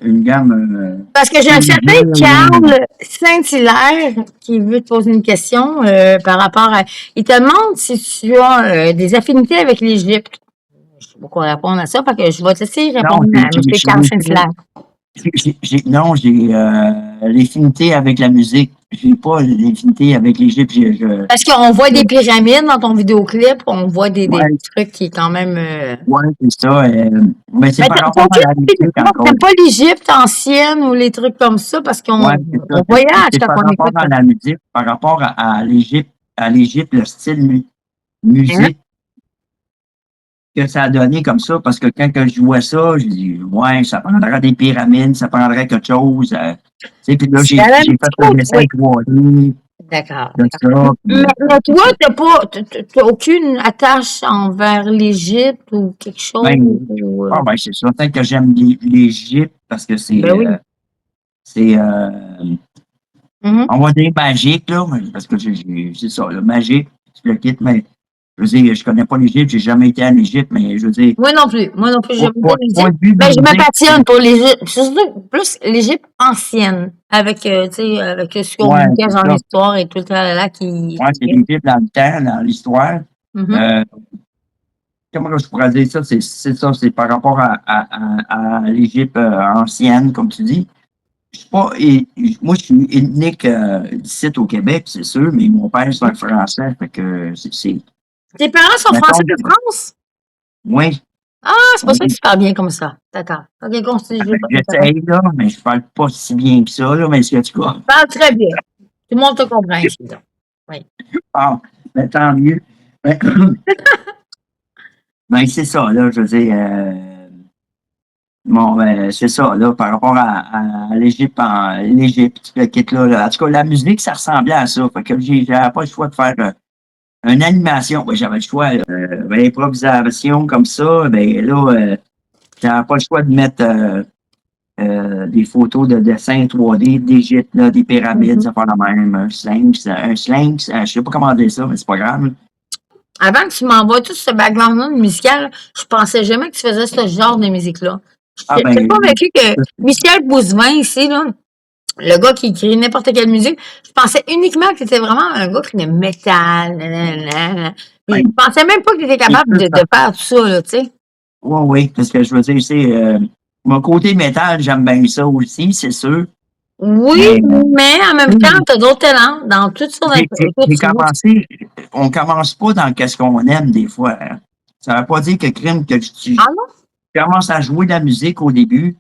Parce que j'ai un certain Carl Saint-Hilaire qui veut te poser une question par rapport à. Il te demande si tu as des affinités avec l'Égypte. Je ne sais pas quoi répondre à ça, parce que je vais te laisser répondre à M. Carl Saint-Hilaire. Non, j'ai l'affinité avec la musique. J'ai pas l'affinité avec l'Égypte. Parce qu'on voit des pyramides dans ton vidéoclip, on voit des trucs qui est quand même. Oui, c'est ça. Mais c'est par rapport à la musique encore. T'aimes pas l'Égypte ancienne ou les trucs comme ça parce qu'on voyage quand on écoute. Par rapport à la musique, par rapport à l'Égypte, le style musique que ça a donné comme ça, parce que quand je vois ça, je dis, ouais, ça prendrait des pyramides, ça prendrait quelque chose. Tu sais, puis là, j'ai fait un dessin 3D. D'accord. Mais toi, t'as aucune attache envers l'Égypte ou quelque chose? Ben, c'est certain que j'aime l'Égypte parce que c'est, on va dire magique, là, parce que c'est ça, le magique, je le quitte, mais je veux dire, je connais pas l'Égypte, j'ai jamais été en Égypte, mais je veux dire. Moi non plus, j'aime bien l'Égypte. Mais je me passionne pour l'Égypte. Surtout plus l'Égypte ancienne, avec, tu sais, avec ce qu'on nous cache dans l'histoire et tout le temps là qui. Ouais, c'est l'Égypte dans le temps, dans l'histoire. comment je pourrais dire ça? C'est ça, c'est par rapport à l'Égypte ancienne, comme tu dis. Je suis pas, moi, je suis ethnique ici au Québec, c'est sûr, mais mon père, c'est un Français, fait que c'est. Tes parents sont Mettons, français de France? oui, Ah, c'est pour ça que oui. tu parles bien comme ça. D'accord. OK, continue. Je veux pas J'essaye, là, mais je parle pas si bien que ça, là, mais c'est en tout cas. Tu parles très bien. Tout le monde te comprend ici, donc. Oui. Ah, ben, tant mieux. Ben, ben, c'est ça, là, je veux dire. Bon, ben, c'est ça, là, par rapport à l'Égypte, l'Égypte, le kit là. En tout cas, la musique, ça ressemblait à ça. Fait que j'avais pas le choix de faire une animation. Ben, j'avais le choix, l'improvisation comme ça. Ben, là, j'avais pas le choix de mettre des photos de dessins 3D d'Égypte, là, des pyramides, ça fait la même. Un sphinx, je sais pas comment dire ça, mais c'est pas grave. Avant que tu m'envoies tout ce background-là musical, je pensais jamais que tu faisais ce genre de musique-là. Ah, Je ben, suis convaincu que Michel Bouzevin, ici, là, le gars qui écrit n'importe quelle musique, je pensais uniquement que c'était vraiment un gars qui aimait métal. Nanana. Puis je pensais même pas que tu étais capable de faire tout ça, là, tu sais. Oui, oui, parce que je veux dire, c'est mon côté métal, j'aime bien ça aussi, c'est sûr. Oui, mais en même temps, tu as d'autres talents dans toutes sortes On commence pas dans qu'est-ce qu'on aime des fois. Hein. Ça ne veut pas dire que crime que tu commences à jouer de la musique au début.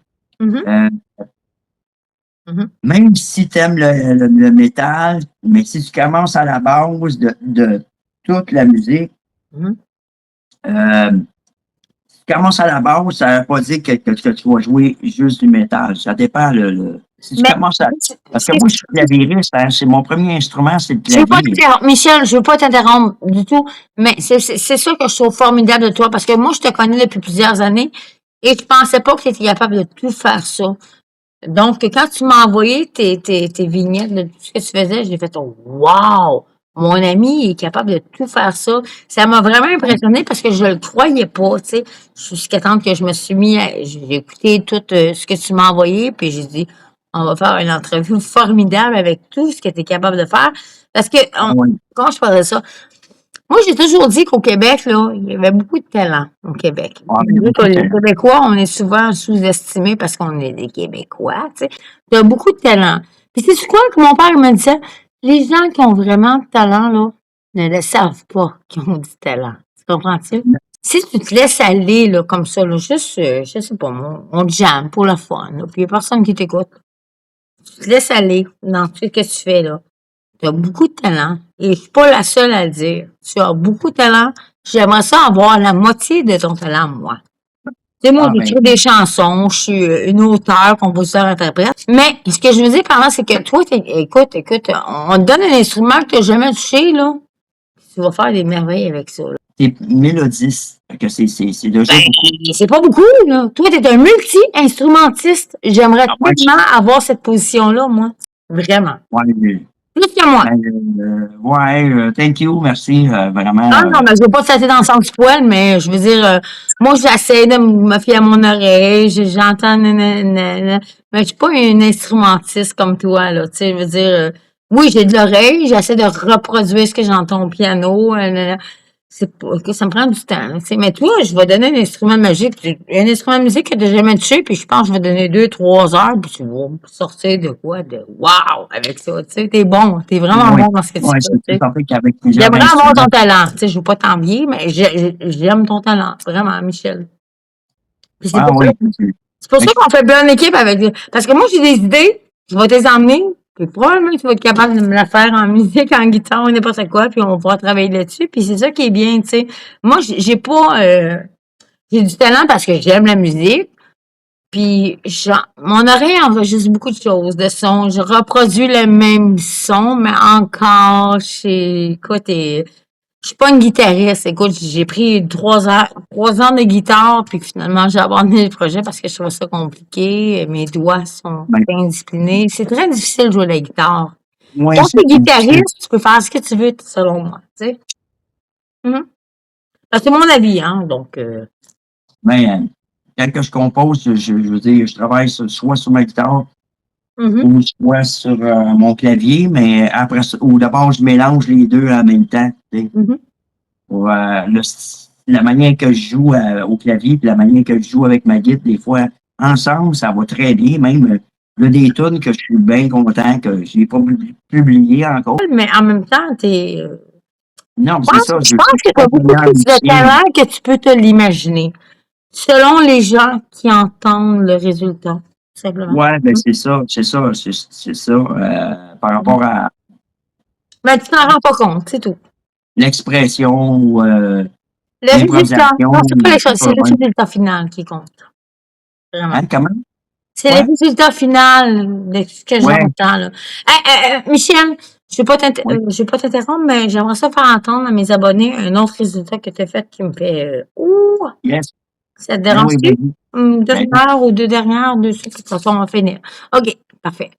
Même si tu aimes le métal, mais si tu commences à la base de toute la musique, tu commences à la base, ça ne veut pas dire que tu vas jouer juste du métal. Ça dépend. Si tu commences à. Parce que moi, je suis clavieriste, hein, c'est mon premier instrument, c'est le clavier. Michel, je ne veux pas t'interrompre du tout, mais c'est ça que je trouve formidable de toi, parce que moi, je te connais depuis plusieurs années et je pensais pas que tu étais capable de tout faire ça. Donc, quand tu m'as envoyé tes vignettes de tout ce que tu faisais, j'ai fait oh, wow! Mon ami est capable de tout faire ça. Ça m'a vraiment impressionné parce que je le croyais pas, tu sais. Jusqu'à temps que je me suis mis j'ai écouté tout ce que tu m'as envoyé, puis j'ai dit, on va faire une entrevue formidable avec tout ce que tu es capable de faire. Parce que, comment je parlais ça? Moi, j'ai toujours dit qu'au Québec, là, il y avait beaucoup de talent au Québec. Les Québécois, on est souvent sous-estimés parce qu'on est des Québécois, tu sais. Il y a beaucoup de talent. Puis c'est quoi que mon père me disait? Les gens qui ont vraiment de talent, là, ne le savent pas qu'ils ont du talent. Tu comprends-tu? Si tu te laisses aller, là, comme ça, là, juste, je sais pas, on te jamme pour le fun, là, puis il n'y a personne qui t'écoute. Tu te laisses aller dans tout ce que tu fais, là. Tu as beaucoup de talent et je suis pas la seule à le dire. Tu as beaucoup de talent. J'aimerais ça avoir la moitié de ton talent, moi. Tu sais, moi, j'écris des chansons, je suis une auteure, compositeur, interprète. Mais ce que je veux dire par là, c'est que toi, écoute, on te donne un instrument que tu n'as jamais touché, là. Tu vas faire des merveilles avec ça, là. C'est mélodiste. Que c'est déjà beaucoup. C'est pas beaucoup, là. Toi, tu es un multi-instrumentiste. J'aimerais tellement avoir cette position-là, moi. Vraiment. Plus que moi. Thank you, merci, vraiment. Non, mais je veux pas te sauter dans le sens du poil, mais je veux dire, moi, j'essaie de me fier à mon oreille, j'entends, mais je suis pas une instrumentiste comme toi, là, tu sais, je veux dire, oui, j'ai de l'oreille, j'essaie de reproduire ce que j'entends au piano, ça me prend du temps, tu sais, mais toi, je vais donner un instrument magique, un instrument de musique que tu n'as jamais touché, puis je pense que je vais donner 2-3 heures, puis tu vas sortir de quoi, de wow, avec ça, tu sais, t'es bon, t'es vraiment bon dans ce que tu fais. J'aimerais avoir ton talent, tu sais, je veux pas t'envier, mais j'aime ton talent, vraiment, Michel. Puis c'est pour ça qu'on fait bien une équipe avec, parce que moi, j'ai des idées, je vais te les emmener, puis probablement que tu vas être capable de me la faire en musique, en guitare, n'importe quoi, puis on va pouvoir travailler là-dessus. Puis c'est ça qui est bien, tu sais. Moi, j'ai pas... j'ai du talent parce que j'aime la musique. Puis mon oreille enregistre beaucoup de choses, de sons. Je reproduis le même son, mais encore, écoute, je suis pas une guitariste. Écoute, j'ai pris 3 ans de guitare, puis finalement, j'ai abandonné le projet parce que je trouvais ça compliqué. Mes doigts sont bien disciplinés. C'est très difficile de jouer la guitare. Quand tu es guitariste, tu peux faire ce que tu veux, selon moi, tu sais. C'est mon avis, hein, donc... Quand je compose, je veux dire, je travaille soit sur ma guitare, ou soit sur mon clavier, mais après ça, ou d'abord, je mélange les deux en même temps. Tu sais. la manière que je joue au clavier, puis la manière que je joue avec ma guide, des fois, ensemble, ça va très bien. Même des tunes que je suis bien content que je n'ai pas publié encore. Mais en même temps, Non, je c'est ça. pense que tu as beaucoup plus de talent que tu peux te l'imaginer. Selon les gens qui entendent le résultat, simplement. Ouais, ben c'est ça. Par rapport à Mais tu t'en rends pas compte, c'est tout. l'expression ou Le résultat. l'improvisation. Non, c'est pas les choses, c'est le résultat final qui compte. Vraiment. Hein, comment? C'est Ouais. le résultat final de ce que Ouais. j'entends, là. Michel, je vais pas t'interrompre, mais j'aimerais ça faire entendre à mes abonnés un autre résultat que tu as fait qui me fait Yes. Ça te Ben oui, dérange-tu? ben oui. Dernière ou deux dernières, de toute façon, on va finir. OK, parfait.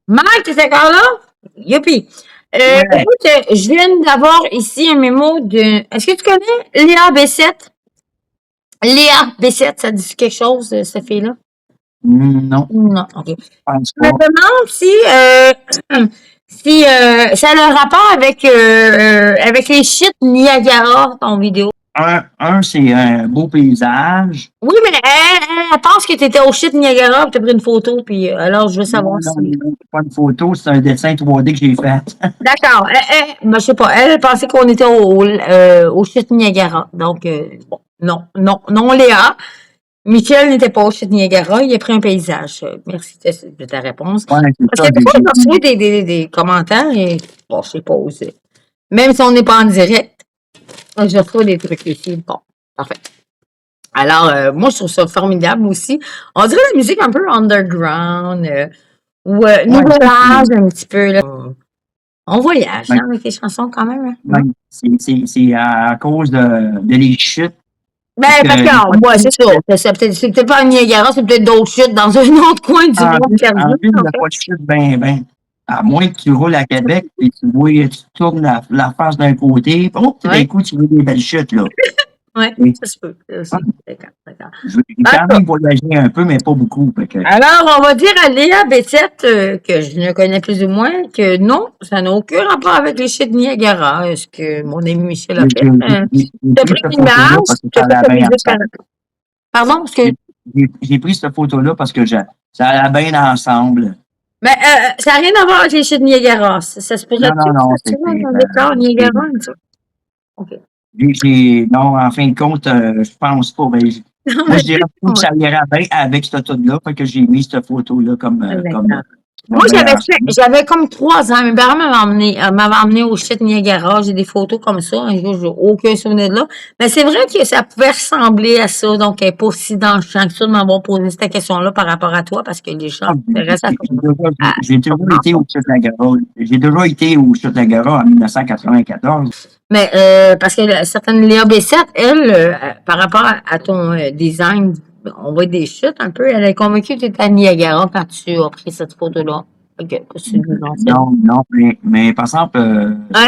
Mike, t'es encore là? Youpi! Ouais. Écoute, je viens d'avoir ici un mémo de... Est-ce que tu connais Léa B7? Léa B7, ça dit quelque chose, cette fille-là? Non, Non, OK. je pense Je me pas. demande si ça a un rapport avec les shit Niagara, ton vidéo. Un, c'est un beau paysage. Oui, mais elle pense que tu étais au shit Niagara et tu as pris une photo, puis alors je veux savoir Non, si. c'est pas une photo, c'est un dessin 3D que j'ai fait. D'accord. Ben, je sais pas. Elle pensait qu'on était au shit Niagara. Donc, bon, non, Léa. Michel n'était pas au shit Niagara, il a pris un paysage. Merci de ta réponse. Ouais, c'est Parce ça. que des fois, je reçois des commentaires et bon, je sais pas où c'est. Même si on n'est pas en direct, je reçois des trucs ici. Bon, parfait. Alors, moi, je trouve ça formidable aussi. On dirait la musique un peu underground, ou nouvel âge un petit peu. Là. On voyage Ouais. hein, avec les chansons quand même. Hein? Ouais, c'est à cause de les chutes. Ben, parce que, ouais, c'est ça. C'est peut-être pas un Niagara, c'est peut-être d'autres chutes dans un autre coin du monde En perdu. ville, il n'y a pas de chute, ben. À moins que tu roules à Québec et tu tournes la face d'un côté, oh, tout d'un coup, tu vois des belles chutes, là. Oui, ça se peut. D'accord. J'ai quand même voyagé un peu, mais pas beaucoup. Alors, on va dire à Léa B7, que je ne connais plus ou moins, que non, ça n'a aucun rapport avec les chutes Niagara. Est-ce que mon ami Michel a fait? T'as pris une image, Pardon? J'ai pris cette photo-là parce que ça allait bien ensemble. Mais ça n'a rien à voir avec les chutes Niagara. Ça se pourrait Non, c'est un décor Niagara, ça? OK. Non, en fin de compte, je pense pas. Ben, moi, je dirais que ça irait bien avec cette toute-là, fait que j'ai mis cette photo-là comme moi, j'avais comme 3 ans. Mes parents m'avaient emmené au shit Niagara. J'ai des photos comme ça. Un jour, j'ai aucun souvenir de là. Mais c'est vrai que ça pouvait ressembler à ça. Donc, elle n'est pas aussi dans le champ que ça de m'avoir posé cette question-là par rapport à toi, parce que les champs intéressent à J'ai déjà été au shit Niagara. J'ai déjà été au shit Niagara en 1994. Mais parce que certaines Léa B7, elle, par rapport à ton design, on voit des chutes un peu. Elle est convaincue que tu étais à Niagara quand tu as pris cette photo-là. Okay. Non, mais par exemple,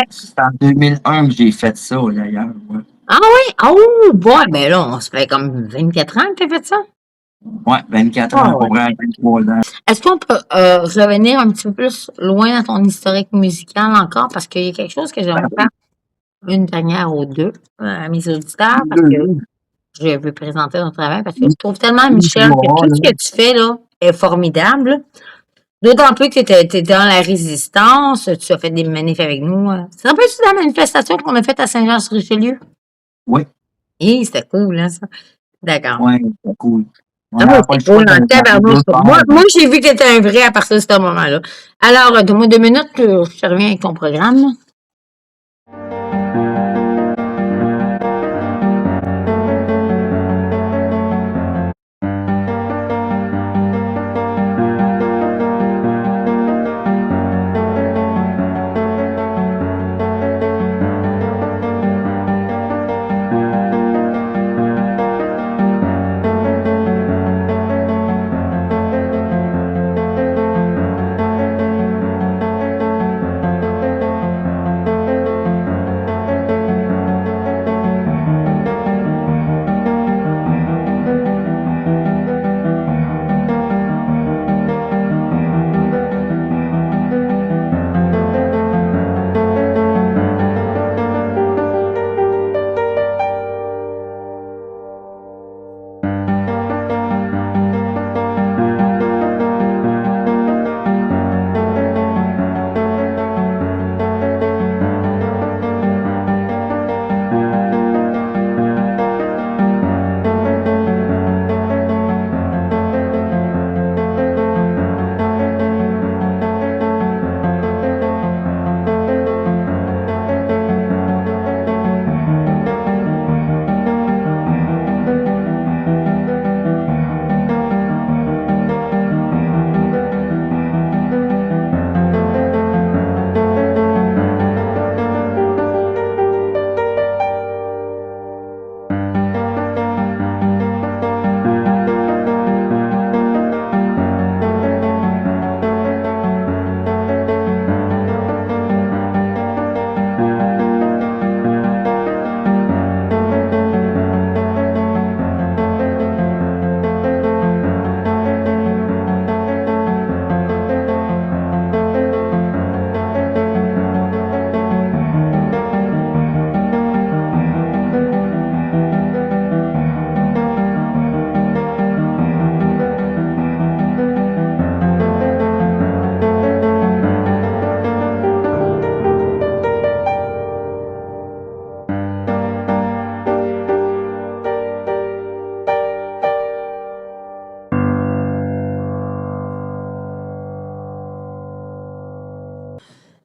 c'est en 2001 que j'ai fait ça, d'ailleurs. Ouais. Ah oui? Oh, bon, ben là, on se fait comme 24 ans que tu as fait ça? Oui, 24 ans, pour 23 ans. Est-ce qu'on peut revenir un petit peu plus loin dans ton historique musical encore? Parce qu'il y a quelque chose que j'aimerais faire une dernière ou deux à mes auditeurs, parce que je veux présenter ton travail, parce que je trouve tellement, Michel, que tout ce que tu fais là est formidable. D'autant plus que tu étais dans la résistance, tu as fait des manifs avec nous. C'est un peu la manifestation qu'on a faite à Saint-Jean-sur-Richelieu? Oui. Et c'était cool, hein, ça? D'accord. Oui, c'était cool. C'est cool, moi, j'ai vu que tu étais un vrai à partir de ce moment-là. Alors, donne-moi 2 minutes, je reviens avec ton programme.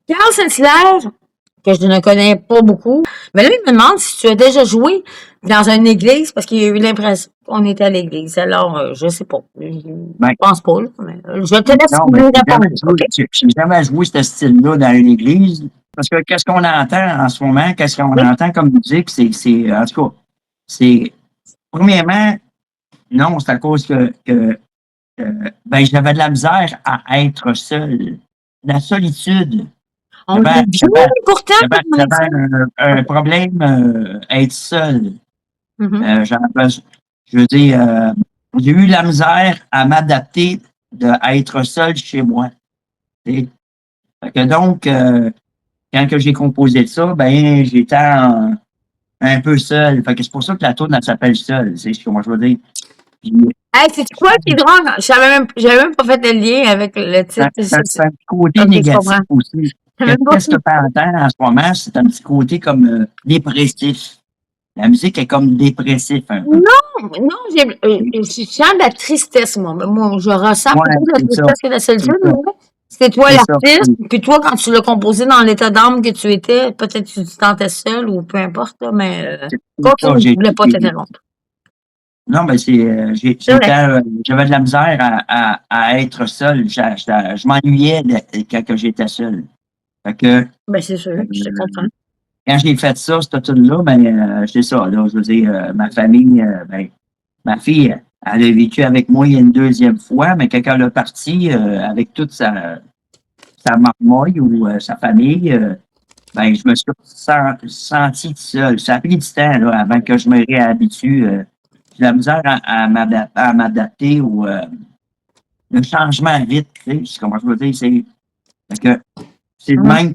Carl Saint-Hilaire, que je ne connais pas beaucoup, mais là, il me demande si tu as déjà joué dans une église, parce qu'il a eu l'impression qu'on était à l'église. Alors, je sais pas. Je pense pas, là, mais je te laisse Non, me mais répondre. j'ai jamais joué ce style-là dans une église. Parce que qu'est-ce qu'on entend en ce moment, qu'est-ce qu'on entend comme musique, en tout cas, premièrement, non, c'est à cause que j'avais de la misère à être seul. La solitude. On l'a J'avais joué pourtant. un problème à être seul. Mhm. Je veux dire, j'ai eu la misère à m'adapter à être seul chez moi. Fait que donc, quand que j'ai composé ça, j'étais un peu seul. Fait que c'est pour ça que la tourne, elle s'appelle Seul. C'est ce que moi je veux dire. Puis, Hey, c'est quoi qui est drôle? J'avais même pas fait le lien avec le titre. c'est un petit côté Ok, je négatif comprends. aussi. Qu'est-ce que tu entends en ce moment? C'est un petit côté comme dépressif. La musique est comme dépressif un peu. Non, je sens de la tristesse, moi. Moi, je ressens Ouais, plutôt de la c'est ça. tristesse que de la solitude. C'est ça. Mais c'est toi C'est ça. l'artiste, puis toi, quand tu l'as composé dans l'état d'âme que tu étais, peut-être que tu te sentais seul ou peu importe, là, mais C'est continue, ça, je voulais pas t'interrompre. Non, C'est vrai. j'avais de la misère à être seul. Je m'ennuyais quand j'étais seul. Fait que, Ben, c'est sûr, je te comprends. quand j'ai fait ça, cette tune-là, c'est ça, là, je veux dire, ma famille, ma fille, elle a vécu avec moi une deuxième fois, mais quand elle est partie, avec toute sa marmoille ou sa famille, je me suis senti tout seul. Ça a pris du temps, là, avant que je me réhabitue. J'ai de la misère à m'adapter au le changement vite, tu sais, comment je veux dire, fait que c'est le même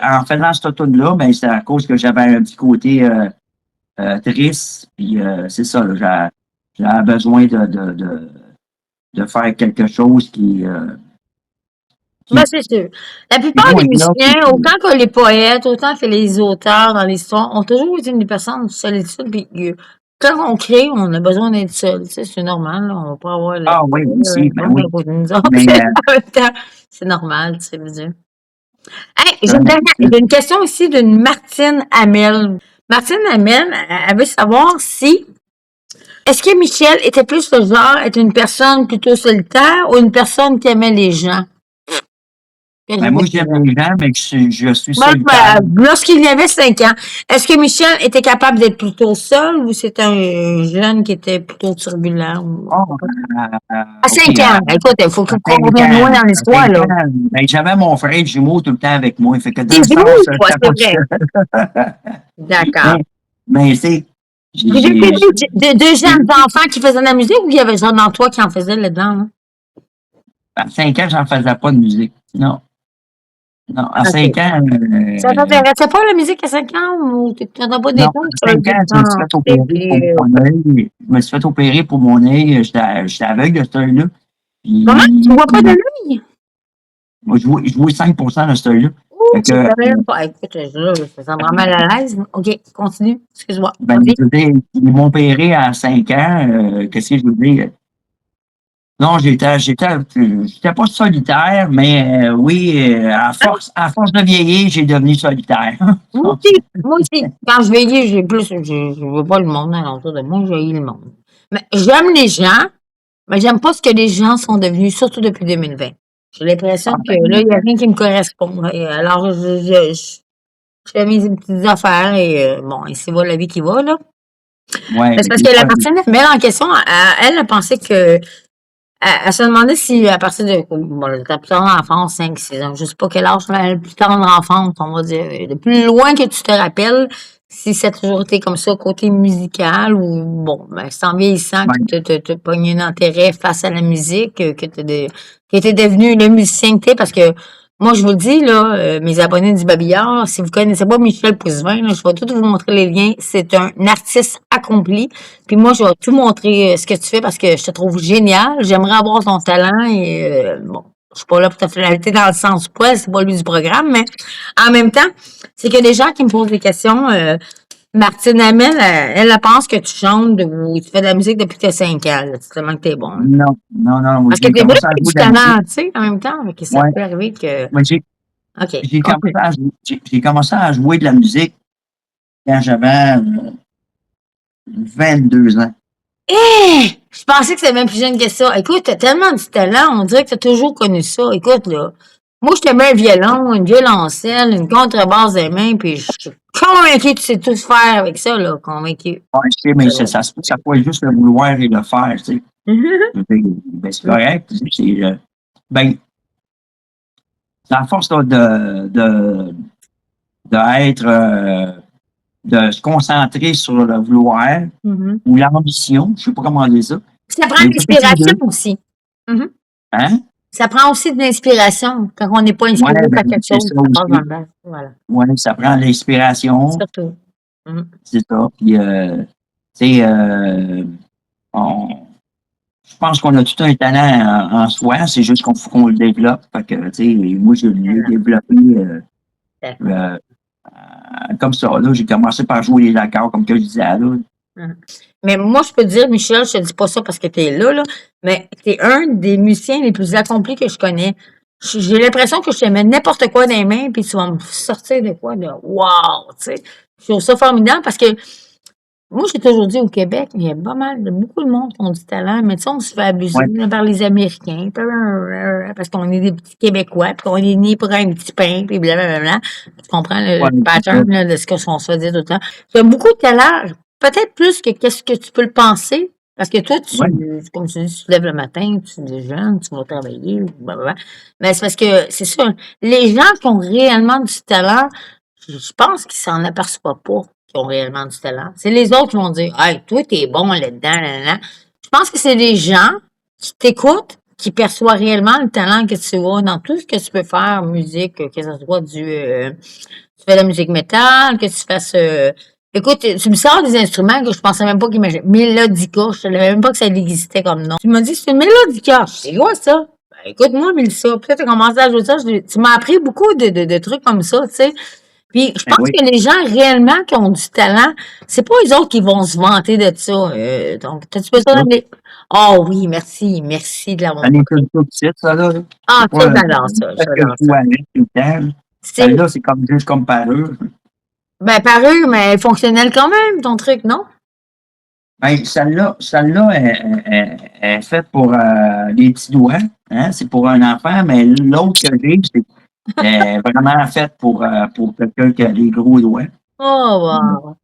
en faisant cette tune-là, c'est à cause que j'avais un petit côté triste, puis c'est ça, là, j'avais besoin de faire quelque chose qui Ben, c'est sûr. La plupart des ouais, là, musiciens, autant que les poètes, autant que les auteurs dans l'histoire, ont toujours été des personnes de solitude. Puis, quand on crée, on a besoin d'être seul. Tu sais, c'est normal. Là, on va pas avoir ah oui, aussi, monde oui. à côté de nous autres. Mais En même temps, c'est normal, tu sais, je veux dire. Hey, j'ai une question ici d'une Martine Hamel. Martine Hamel, elle veut savoir si est-ce que Michel était plus le genre être une personne plutôt solitaire ou une personne qui aimait les gens? moi, j'aime les gens, mais je suis solitaire. Lorsqu'il y avait 5 ans, est-ce que Michel était capable d'être plutôt seul ou c'était un jeune qui était plutôt turbulent? À 5 ans, écoute, il faut qu'on revienne loin dans l'histoire, là. J'avais mon frère jumeau tout le temps avec moi. Fait que dans Des le jumeaux, sens, toi, j'étais pas c'est vrai. seul. D'accord. Mais c'est. Vous étiez deux jeunes enfants qui faisaient de la musique ou il y avait genre dans toi qui en faisait là-dedans? Là? À 5 ans, j'en faisais pas de musique. Non. Non, à 5 ans. Ça t'intéressait pas la musique à 5 ans ou tu n'en as pas des Non, à 5 ans, je me suis fait opérer pour mon œil. Je me suis fait opérer pour mon œil. J'étais aveugle de cet œil-là. Comment? Tu vois pas de l'œil? Moi, je vois 5% de cet œil-là. Tu savais pas. Écoute, là, ça me rend mal à l'aise. OK, continue. Excuse-moi. Ils m'ont opéré à 5 ans. Qu'est-ce que je veux dire? Non, j'étais pas solitaire, mais oui, à force de vieillir, j'ai devenu solitaire. Moi aussi. Quand je vieillis, je veux pas le monde alentour de moi, j'ai le monde. Mais j'aime les gens, mais j'aime pas ce que les gens sont devenus, surtout depuis 2020. J'ai l'impression que là, il n'y a rien qui me correspond. Et alors, je fais mes petites affaires et bon, ici va la vie qui va, là. Ouais, c'est parce que la personne en question, elle a pensé que elle se demandait si à partir de la plus tendre enfance, 5, 6 ans, je sais pas quel âge, mais la plus tendre enfance, on va dire, de plus loin que tu te rappelles, si ça a toujours été comme ça, côté musical, ou bon, c'est en vieillissant que tu as pogné un intérêt face à la musique, que t'es devenu le musicien que t'es, parce que moi, je vous le dis, là, mes abonnés du Babillard, si vous connaissez pas Michel Pousevin, là, je vais tout vous montrer les liens. C'est un artiste accompli. Puis moi, je vais tout montrer ce que tu fais parce que je te trouve génial. J'aimerais avoir ton talent et bon, je suis pas là pour te flatter dans le sens du poil, c'est pas lui du programme, mais en même temps, c'est que des gens qui me posent des questions, Martine Hamel, elle pense que tu chantes ou tu fais de la musique depuis que tu as 5 ans. Là, c'est tellement que t'es bon. Non. Parce que t'es vrai que tu talent, tu sais, en même temps. Mais ça peut arriver que. Moi, OK. J'ai commencé à jouer de la musique quand j'avais 22 ans. Je pensais que c'était même plus jeune que ça. Écoute, t'as tellement de talent, on dirait que t'as toujours connu ça. Écoute, là, moi, je te mets un violon, une violoncelle, une contrebasse des mains, puis je suis convaincu que tu sais tout faire avec ça, là, convaincu. Ouais, je sais, mais ça faut juste le vouloir et le faire, tu sais. Ben, c'est correct. C'est à force là, de se concentrer sur le vouloir ou l'ambition, je sais pas comment dire ça. Ça prend de l'inspiration aussi. Hein? Ça prend aussi de l'inspiration quand on n'est pas inspiré par quelque chose. Ça passe dans le bain. Voilà. Oui, ça prend de l'inspiration. Surtout. C'est ça. Puis, tu sais, je pense qu'on a tout un talent en soi, c'est juste qu'on le développe. Fait que, tu sais, moi, je l'ai développé comme ça. Là, j'ai commencé par jouer les accords, comme que je disais là. Mais moi, je peux te dire, Michel, je te dis pas ça parce que tu es là, mais tu es un des musiciens les plus accomplis que je connais. J'ai l'impression que je te mets n'importe quoi dans les mains, puis tu vas me sortir de quoi de wow, tu sais. Je trouve ça formidable parce que moi, j'ai toujours dit au Québec, il y a beaucoup de monde qui ont du talent, mais tu sais, on se fait abuser par les Américains, parce qu'on est des petits Québécois, puis qu'on est nés pour un petit pain, puis blablabla. Tu comprends le pattern là, de ce qu'on se fait dire tout le temps. Tu as beaucoup de talent, peut-être plus que qu'est-ce que tu peux le penser, parce que toi, comme tu dis, tu te lèves le matin, tu déjeunes, tu vas travailler, blablabla. Mais c'est parce que, c'est ça, les gens qui ont réellement du talent, je pense qu'ils s'en aperçoivent pas. Qui ont réellement du talent. C'est les autres qui vont dire « Hey, toi, t'es bon là-dedans, là. » Je pense que c'est les gens qui t'écoutent, qui perçoivent réellement le talent que tu as dans tout ce que tu peux faire, musique, que ce soit tu fais de la musique métal, que tu fasses... écoute, tu me sors des instruments que je pensais même pas qu'imaginer. Mélodica, je savais même pas que ça existait comme nom. Tu m'as dit « C'est une mélodica. » C'est quoi ça? Ben, écoute-moi, Mélissa, peut-être tu as commencé à jouer ça. Tu m'as appris beaucoup de trucs comme ça, tu sais. Puis, je pense que les gens réellement qui ont du talent, c'est pas eux autres qui vont se vanter de ça. Donc, t'as-tu besoin d'aller... Oh oui, merci de l'avoir. Elle est tout petite, ça, là. Ah, j'adore ça. Celle-là, c'est comme juste comme parure. Ben, parure, mais fonctionnelle quand même, ton truc, non? Ben, celle-là est faite pour les petits doigts. Hein? C'est pour un enfant, mais l'autre que j'ai, c'est vraiment faite pour quelqu'un qui a des gros doigts. Oh, wow.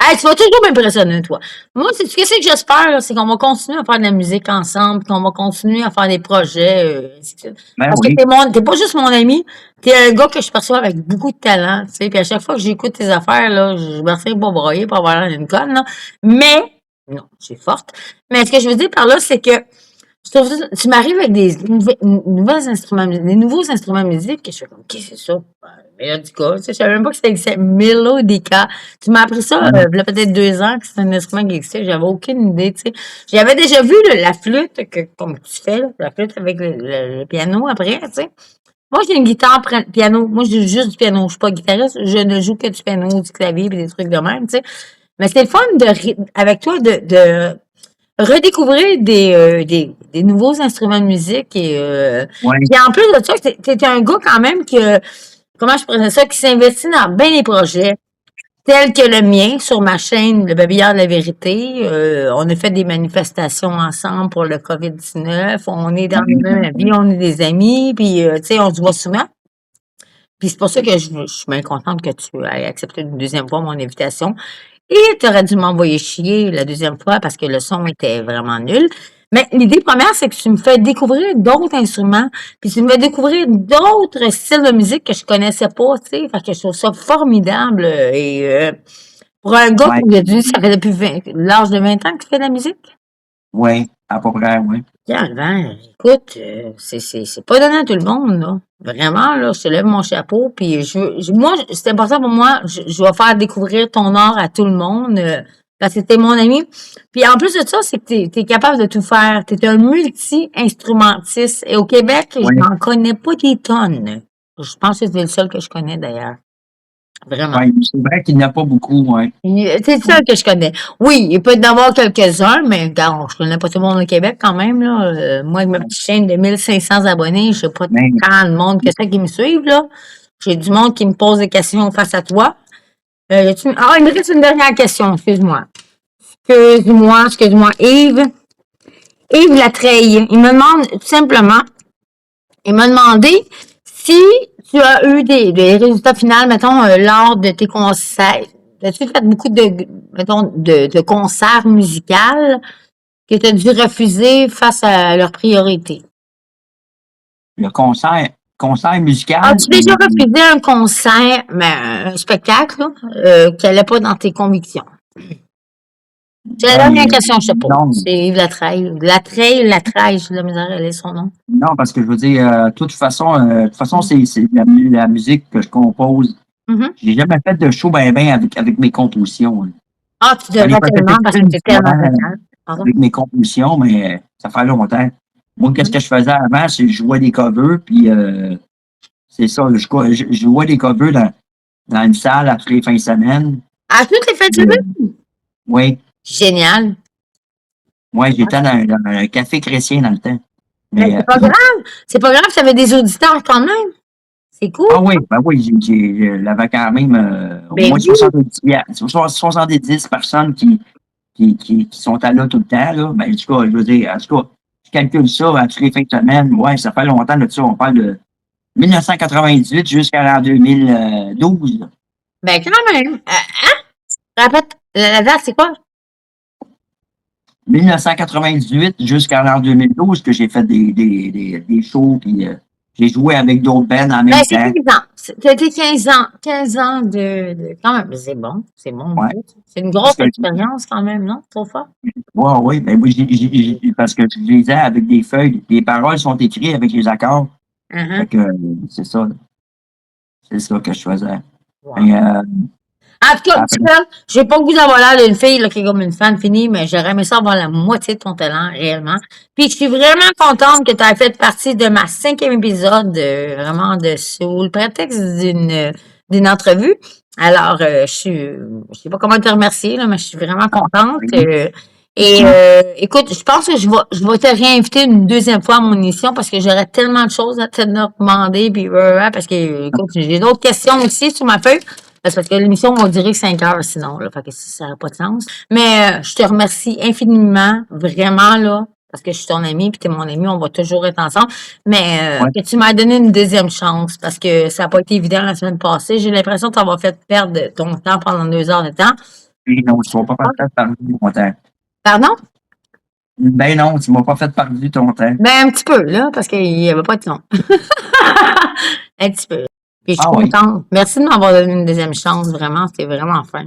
Hey, tu vas toujours m'impressionner, toi. Moi, qu'est-ce que j'espère, c'est qu'on va continuer à faire de la musique ensemble, qu'on va continuer à faire des projets. Parce que t'es pas juste mon ami, t'es un gars que je perçois avec beaucoup de talent, tu sais. Puis à chaque fois que j'écoute tes affaires, là, je me retiens pas broyer pour avoir l'air d'une conne, là. Mais, non, je suis forte. Mais ce que je veux dire par là, c'est que tu m'arrives avec des nouveaux instruments de musique, et je fais comme, qu'est-ce que c'est ça? Mélodica, tu sais, je savais même pas que ça existait. Mélodica. Tu m'as appris ça, il y a peut-être 2 ans que c'est un instrument qui existait, j'avais aucune idée, tu sais. J'avais déjà vu la flûte, comme tu fais, là, la flûte avec le piano après, tu sais. Moi, j'ai une guitare piano. Moi, je joue juste du piano. Je suis pas guitariste, je ne joue que du piano, du clavier, et des trucs de même, tu sais. Mais c'est le fun avec toi de redécouvrir des nouveaux instruments de musique et en plus de ça, t'es un gars quand même comment je pourrais dire ça, qui s'investit dans bien des projets tels que le mien sur ma chaîne Le Babillard de la Vérité. On a fait des manifestations ensemble pour le COVID-19. On est dans la même vie, on est des amis, puis tu sais, on se voit souvent. Puis c'est pour ça que je suis bien contente que tu aies accepté une deuxième fois mon invitation. Et tu aurais dû m'envoyer chier la deuxième fois parce que le son était vraiment nul. Mais l'idée première, c'est que tu me fais découvrir d'autres instruments, puis tu me fais découvrir d'autres styles de musique que je connaissais pas, tu sais. Fait que je trouve ça formidable. Et pour un gars qui a dit, ça fait depuis l'âge de 20 ans que tu fais de la musique? Oui, à peu près, oui. Écoute, c'est pas donné à tout le monde, là. Vraiment, là, je te lève mon chapeau, puis moi, c'est important pour moi, je vais faire découvrir ton art à tout le monde, parce que t'es mon ami. Puis en plus de ça, c'est que t'es capable de tout faire. T'es un multi-instrumentiste. Et au Québec, je n'en connais pas des tonnes. Je pense que c'est le seul que je connais, d'ailleurs. Vraiment. Ouais, c'est vrai qu'il n'y en a pas beaucoup, ouais. C'est ça que je connais. Oui, il peut y en avoir quelques-uns, mais regarde, je connais pas tout le monde au Québec quand même, là. Moi, avec ma petite chaîne de 1500 abonnés, je sais pas Mais, tant de monde que ça qui me suivent, là. J'ai du monde qui me pose des questions face à toi. Il me reste une dernière question, excuse-moi. Excuse-moi. Yves Latreille, il me demande tout simplement, il m'a demandé si tu as eu des résultats finaux, mettons, lors de tes concerts. As-tu fait beaucoup de concerts musicaux que tu as dû refuser face à leurs priorités? le concert musical, As-tu déjà refusé un concert, un spectacle, là, qui n'allait pas dans tes convictions? C'est la dernière question que je te pose. non, C'est Yves Latreille. Latreille, j'ai de la misère à lire son nom. non, parce que je veux dire, de toute façon, c'est la musique que je compose. Mhm. J'ai jamais fait de show avec mes compositions, là. Ah, tu J'en ai devrais peut-être tellement fait parce que une tu es tellement fois génial. Pardon? avec mes compositions, mais ça fait longtemps. Moi, qu'est-ce que je faisais avant, c'est que je jouais des covers, puis c'est ça, je jouais des covers dans une salle à toutes les fins de semaine. À toutes les fêtes de semaine? Oui, Génial. j'étais dans un café chrétien dans le temps. Mais Mais, c'est pas grave. C'est pas grave, tu avais des auditeurs quand même. C'est cool. ah oui, j'avais quand même au Ben moins oui. 70 personnes qui sont là tout le temps, là. Ben, en tout cas, je veux dire, en tout cas, je calcule ça à toutes les fins de semaine. Ouais, ça fait longtemps de ça. On parle de 1998 jusqu'à l'an 2012, là. Ben quand même. Répète, la date, c'est quoi? 1998 jusqu'à l'an 2012 que j'ai fait des shows, puis j'ai joué avec d'autres bands en même Ben, c'est temps. 15 ans. C'était 15 ans. 15 ans quand même, c'est bon. C'est bon. Ouais. C'est une grosse expérience quand même, non? Trop fort. Ouais, oui, ben oui, parce que je lisais avec des feuilles. Les paroles sont écrites avec les accords. Fait que c'est ça. C'est ça que je faisais. Wow. Et, En tout cas, j'ai pas le goût d'avoir l'air d'une fille là, qui est comme une fan finie, mais j'aurais aimé ça avoir la moitié de ton talent, réellement. Puis je suis vraiment contente que tu aies fait partie de ma 5e épisode, vraiment sous le prétexte d'une entrevue. Alors, je sais pas comment te remercier, là, mais je suis vraiment contente. Écoute, je pense que je vais te réinviter une deuxième fois à mon émission parce que j'aurais tellement de choses à te demander, puis parce que, écoute, j'ai d'autres questions aussi sur ma feuille. Parce que l'émission, on dirait que 5 heures sinon, là. Fait que ça n'a pas de sens. Mais je te remercie infiniment, vraiment, là, parce que je suis ton ami, puis tu es mon ami, on va toujours être ensemble. Mais que tu m'as donné une deuxième chance, parce que ça n'a pas été évident la semaine passée. J'ai l'impression de t'avoir fait perdre ton temps pendant 2 heures de temps. non, tu ne m'as pas fait perdre ton temps. Pardon? Ben non, tu ne m'as pas fait perdre ton temps. Ben un petit peu, là, parce qu'il n'y avait pas de temps. Un petit peu. Puis je suis contente. Merci de m'avoir donné une deuxième chance, vraiment. C'était vraiment fin.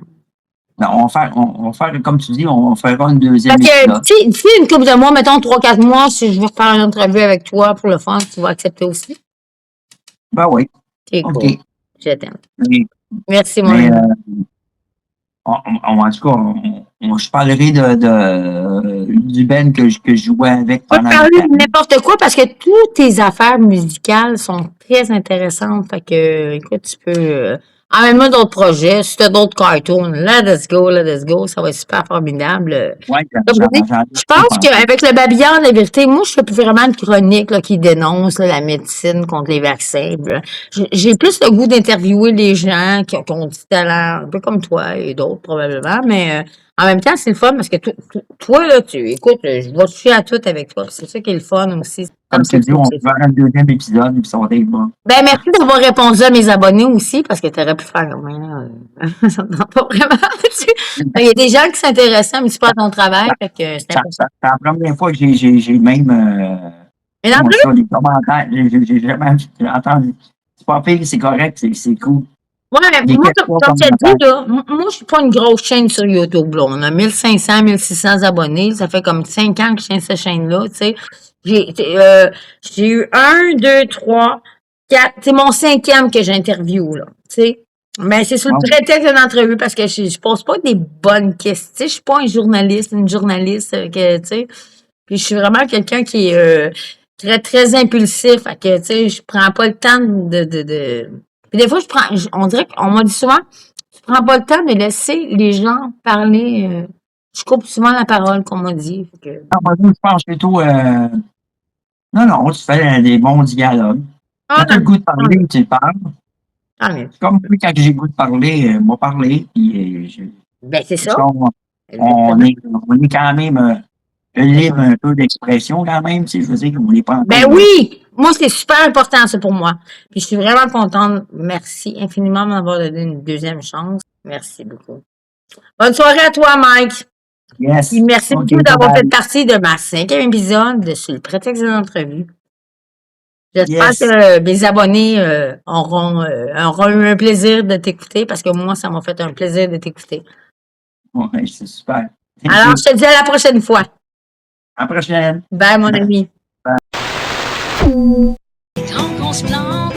Non, on va faire, comme tu dis, on fera une deuxième épisode. D'ici une couple de mois, mettons 3-4 mois, si je veux faire une entrevue avec toi pour le fun, tu vas accepter aussi? Ben oui. C'est cool. Je t'aime. Oui. Merci, mon ami. En tout cas, je parlerai du band que je jouais avec pendant. Tu peux parler de n'importe quoi parce que toutes tes affaires musicales sont très intéressantes. Fait que, écoute, tu peux. Emmène-moi d'autres projets. Si tu as d'autres cartoons, let's go. Ça va être super formidable. Ouais, je pense qu'avec le babillard, la vérité, moi, je fais plus vraiment une chronique là, qui dénonce là, la médecine contre les vaccins. J'ai plus le goût d'interviewer les gens qui ont du talent, un peu comme toi et d'autres probablement. Mais en même temps, c'est le fun parce que toi, là, écoute, je vais toucher à tout avec toi. C'est ça qui est le fun aussi. Comme tu dis, on va faire un deuxième épisode et ça va être bon. Ben, merci d'avoir répondu à mes abonnés aussi, parce que tu aurais pu faire comme ça ne tente pas vraiment. Il y a des gens qui s'intéressent un petit peu à ton travail. C'est la première fois que j'ai même des commentaires. J'ai jamais entendu. C'est pas pire, c'est correct, c'est cool. Ouais, moi, comme tu as dit, là, moi, je suis pas une grosse chaîne sur YouTube. Là. On a 1500, 1600 abonnés. Ça fait comme 5 ans que je tiens cette chaîne-là, tu sais. J'ai eu 1, 2, 3, 4. C'est mon 5e que j'interviewe, là. Tu sais. Mais c'est sur le prétexte d'une entrevue parce que je pose pas des bonnes questions. Je suis pas une journaliste que, tu sais. Puis je suis vraiment quelqu'un qui est très, très impulsif. Fait que, tu sais, je prends pas le temps Puis des fois, on dirait qu'on m'a dit souvent, tu prends pas le temps de laisser les gens parler. Je coupe souvent la parole qu'on m'a dit. Fait que- Non, moi, je pense plutôt, non, tu fais des bons dialogues. Ah, Quand tu as le non, goût de parler, tu parles. tant mieux. C'est comme moi, quand j'ai le goût de parler, moi parler, puis Ben, c'est ça. on est quand même libre un peu d'expression quand même, tu sais, je veux dire, on n'est pas Ben oui! Moi, c'est super important, ça, pour moi. Puis je suis vraiment contente. Merci infiniment de m'avoir donné une deuxième chance. Merci beaucoup. Bonne soirée à toi, Mike. Yes. Puis merci Ok, beaucoup d'avoir bye-bye. fait partie de ma 5e épisode de Sur le prétexte de l'entrevue. J'espère Yes. que mes abonnés auront eu un plaisir de t'écouter parce que moi, ça m'a fait un plaisir de t'écouter. Ouais, c'est super. Thank Alors, you. je te dis à la prochaine fois. À la prochaine. Bye, mon ami. Quand on se plante